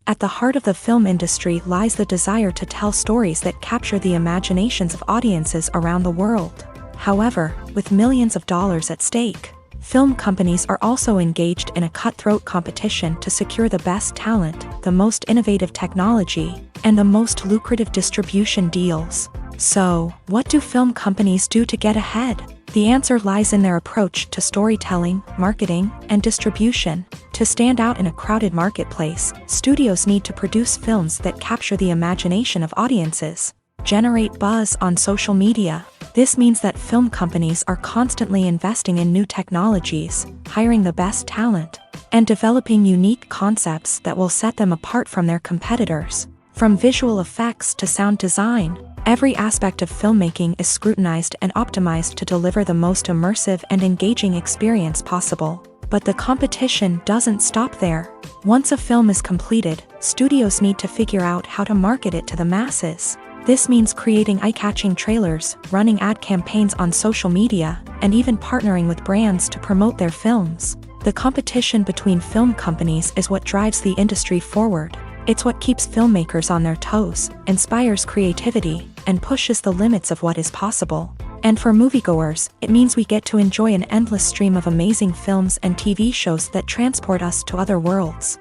At the heart of the film industry lies the desire to tell stories that capture the imaginations of audiences around the world. However, with millions of dollars at stake, film companies are also engaged in a cutthroat competition to secure the best talent, the most innovative technology, and the most lucrative distribution deals. So, what do film companies do to get ahead? The answer lies in their approach to storytelling, marketing, and distribution. To stand out in a crowded marketplace, studios need to produce films that capture the imagination of audiences, generate buzz on social media. This means that film companies are constantly investing in new technologies, hiring the best talent, and developing unique concepts that will set them apart from their competitors. From visual effects to sound design, every aspect of filmmaking is scrutinized and optimized to deliver the most immersive and engaging experience possible. But the competition doesn't stop there. Once a film is completed, studios need to figure out how to market it to the masses. This means creating eye-catching trailers, running ad campaigns on social media, and even partnering with brands to promote their films. The competition between film companies is what drives the industry forward. It's what keeps filmmakers on their toes, inspires creativity, and pushes the limits of what is possible. And for moviegoers, it means we get to enjoy an endless stream of amazing films and TV shows that transport us to other worlds.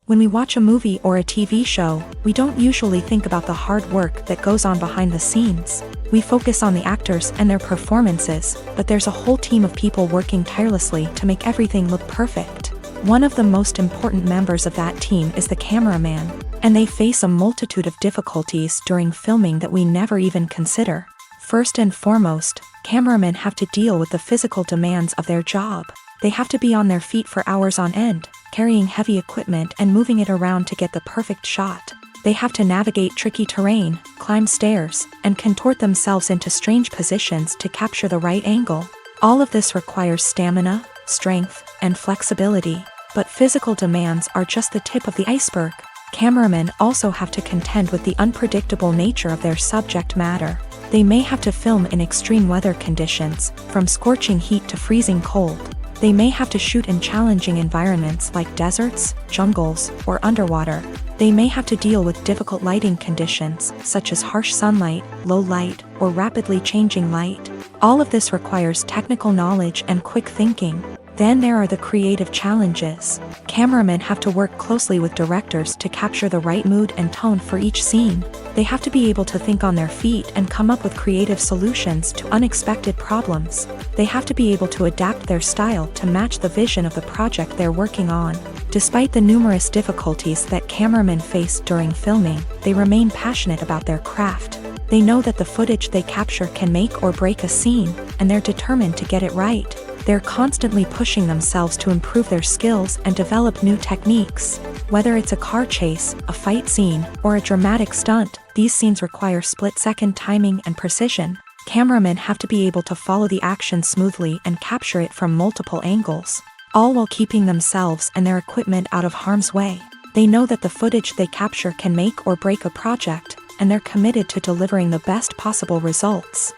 When we watch a movie or a TV show, we don't usually think about the hard work that goes on behind the scenes. We focus on the actors and their performances, but there's a whole team of people working tirelessly to make everything look perfect. One of the most important members of that team is the cameraman, and they face a multitude of difficulties during filming that we never even consider. First and foremost, cameramen have to deal with the physical demands of their job. They have to be on their feet for hours on end, carrying heavy equipment and moving it around to get the perfect shot. They have to navigate tricky terrain, climb stairs, and contort themselves into strange positions to capture the right angle. All of this requires stamina, strength, and flexibility. But physical demands are just the tip of the iceberg. Cameramen also have to contend with the unpredictable nature of their subject matter. They may have to film in extreme weather conditions, from scorching heat to freezing cold. They may have to shoot in challenging environments like deserts, jungles, or underwater. They may have to deal with difficult lighting conditions, such as harsh sunlight, low light, or rapidly changing light. All of this requires technical knowledge and quick thinking. Then there are the creative challenges. Cameramen have to work closely with directors to capture the right mood and tone for each scene. They have to be able to think on their feet and come up with creative solutions to unexpected problems. They have to be able to adapt their style to match the vision of the project they're working on. Despite the numerous difficulties that cameramen face during filming, they remain passionate about their craft. They know that the footage they capture can make or break a scene, and they're determined to get it right. They're constantly pushing themselves to improve their skills and develop new techniques. Whether it's a car chase, a fight scene, or a dramatic stunt, these scenes require split-second timing and precision. Cameramen have to be able to follow the action smoothly and capture it from multiple angles, all while keeping themselves and their equipment out of harm's way. They know that the footage they capture can make or break a project, and they're committed to delivering the best possible results.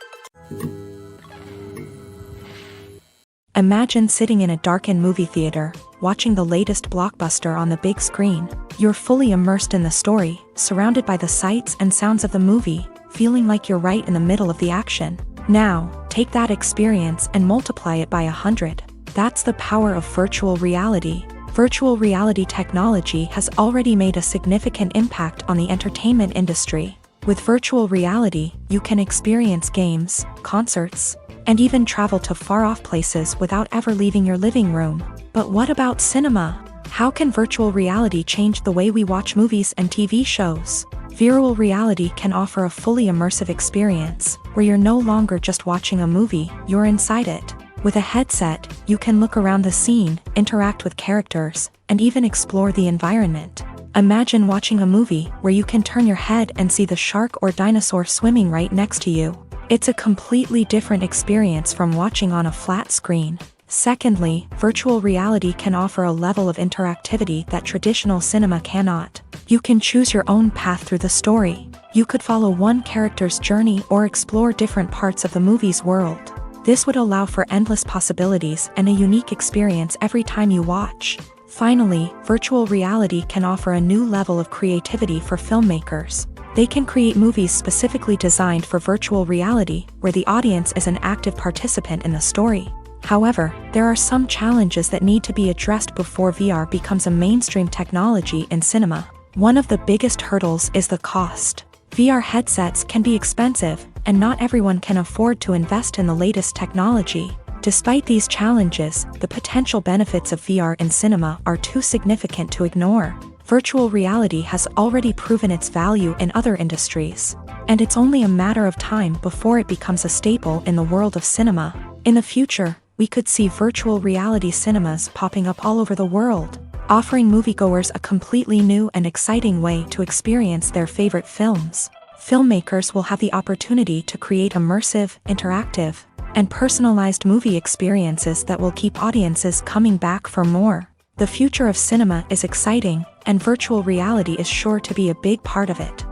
Imagine sitting in a darkened movie theater, watching the latest blockbuster on the big screen. You're fully immersed in the story, surrounded by the sights and sounds of the movie, feeling like you're right in the middle of the action. Now, take that experience and multiply it by 100. That's the power of virtual reality. Virtual reality technology has already made a significant impact on the entertainment industry. With virtual reality, you can experience games, concerts, and even travel to far-off places without ever leaving your living room. But what about cinema? How can virtual reality change the way we watch movies and TV shows? Virtual reality can offer a fully immersive experience, where you're no longer just watching a movie, you're inside it. With a headset, you can look around the scene, interact with characters, and even explore the environment. Imagine watching a movie where you can turn your head and see the shark or dinosaur swimming right next to you. It's a completely different experience from watching on a flat screen. Secondly, virtual reality can offer a level of interactivity that traditional cinema cannot. You can choose your own path through the story. You could follow one character's journey or explore different parts of the movie's world. This would allow for endless possibilities and a unique experience every time you watch. Finally, virtual reality can offer a new level of creativity for filmmakers. They can create movies specifically designed for virtual reality, where the audience is an active participant in the story. However, there are some challenges that need to be addressed before VR becomes a mainstream technology in cinema. One of the biggest hurdles is the cost. VR headsets can be expensive, and not everyone can afford to invest in the latest technology. Despite these challenges, the potential benefits of VR in cinema are too significant to ignore. Virtual reality has already proven its value in other industries, and it's only a matter of time before it becomes a staple in the world of cinema. In the future, we could see virtual reality cinemas popping up all over the world, offering moviegoers a completely new and exciting way to experience their favorite films. Filmmakers will have the opportunity to create immersive, interactive, and personalized movie experiences that will keep audiences coming back for more. The future of cinema is exciting, and virtual reality is sure to be a big part of it.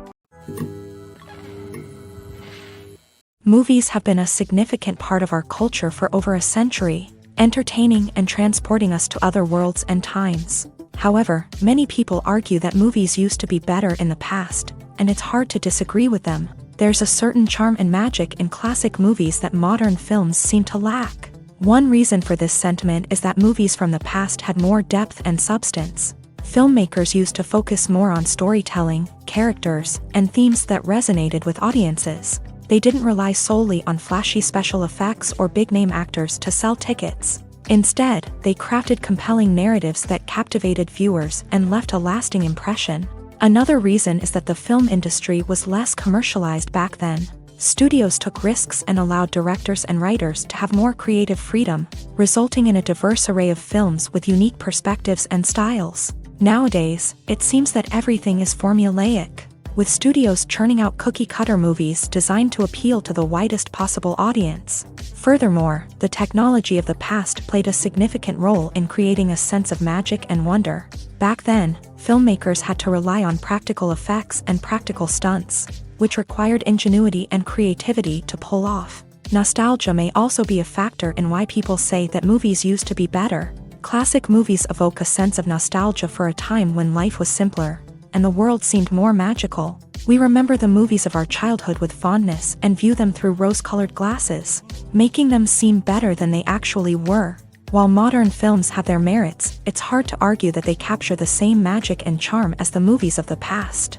Movies have been a significant part of our culture for over a century, entertaining and transporting us to other worlds and times. However, many people argue that movies used to be better in the past, and it's hard to disagree with them. There's a certain charm and magic in classic movies that modern films seem to lack. One reason for this sentiment is that movies from the past had more depth and substance. Filmmakers used to focus more on storytelling, characters, and themes that resonated with audiences. They didn't rely solely on flashy special effects or big-name actors to sell tickets. Instead, they crafted compelling narratives that captivated viewers and left a lasting impression. Another reason is that the film industry was less commercialized back then. Studios took risks and allowed directors and writers to have more creative freedom, resulting in a diverse array of films with unique perspectives and styles. Nowadays, it seems that everything is formulaic, with studios churning out cookie-cutter movies designed to appeal to the widest possible audience. Furthermore, the technology of the past played a significant role in creating a sense of magic and wonder. Back then, filmmakers had to rely on practical effects and practical stunts, which required ingenuity and creativity to pull off. Nostalgia may also be a factor in why people say that movies used to be better. Classic movies evoke a sense of nostalgia for a time when life was simpler, and the world seemed more magical. We remember the movies of our childhood with fondness and view them through rose-colored glasses, making them seem better than they actually were. While modern films have their merits, it's hard to argue that they capture the same magic and charm as the movies of the past.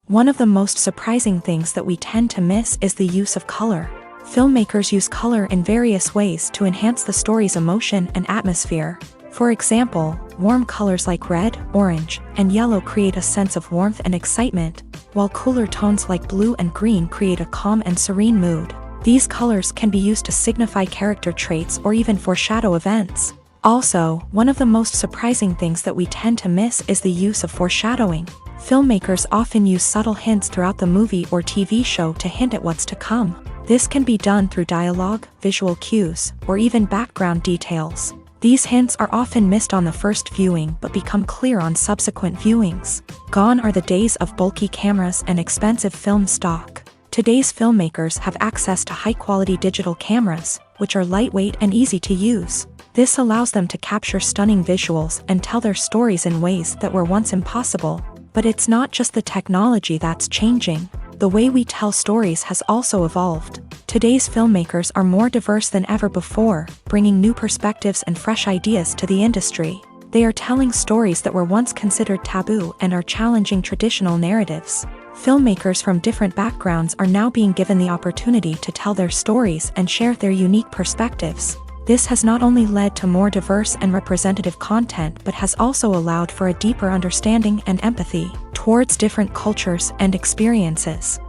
One of the most surprising things that we tend to miss is the use of color. Filmmakers use color in various ways to enhance the story's emotion and atmosphere. For example, warm colors like red, orange, and yellow create a sense of warmth and excitement, while cooler tones like blue and green create a calm and serene mood. These colors can be used to signify character traits or even foreshadow events. Also, one of the most surprising things that we tend to miss is the use of foreshadowing. Filmmakers often use subtle hints throughout the movie or TV show to hint at what's to come. This can be done through dialogue, visual cues, or even background details. These hints are often missed on the first viewing but become clear on subsequent viewings. Gone are the days of bulky cameras and expensive film stock. Today's filmmakers have access to high-quality digital cameras, which are lightweight and easy to use. This allows them to capture stunning visuals and tell their stories in ways that were once impossible. But it's not just the technology that's changing. The way we tell stories has also evolved. Today's filmmakers are more diverse than ever before, bringing new perspectives and fresh ideas to the industry. They are telling stories that were once considered taboo and are challenging traditional narratives. Filmmakers from different backgrounds are now being given the opportunity to tell their stories and share their unique perspectives. This has not only led to more diverse and representative content but has also allowed for a deeper understanding and empathy towards different cultures and experiences.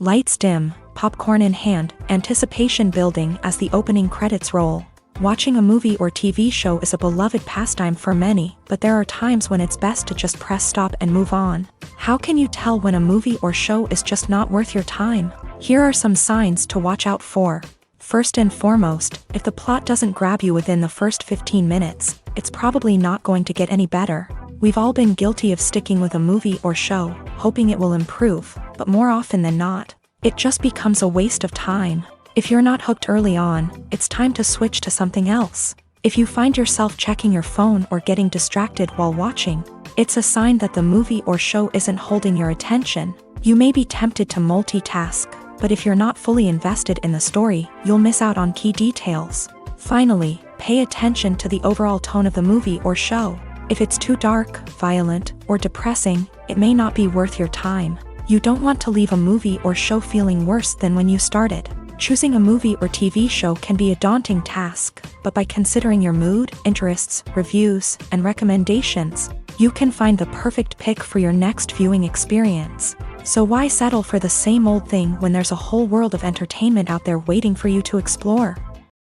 Lights dim, popcorn in hand, anticipation building as the opening credits roll. Watching a movie or TV show is a beloved pastime for many, but there are times when it's best to just press stop and move on. How can you tell when a movie or show is just not worth your time? Here are some signs to watch out for. First and foremost, if the plot doesn't grab you within the first 15 minutes, it's probably not going to get any better. We've all been guilty of sticking with a movie or show, hoping it will improve, but more often than not, it just becomes a waste of time. If you're not hooked early on, it's time to switch to something else. If you find yourself checking your phone or getting distracted while watching, it's a sign that the movie or show isn't holding your attention. You may be tempted to multitask, but if you're not fully invested in the story, you'll miss out on key details. Finally, pay attention to the overall tone of the movie or show. If it's too dark, violent, or depressing, it may not be worth your time. You don't want to leave a movie or show feeling worse than when you started. Choosing a movie or TV show can be a daunting task, but by considering your mood, interests, reviews, and recommendations, you can find the perfect pick for your next viewing experience. So why settle for the same old thing when there's a whole world of entertainment out there waiting for you to explore?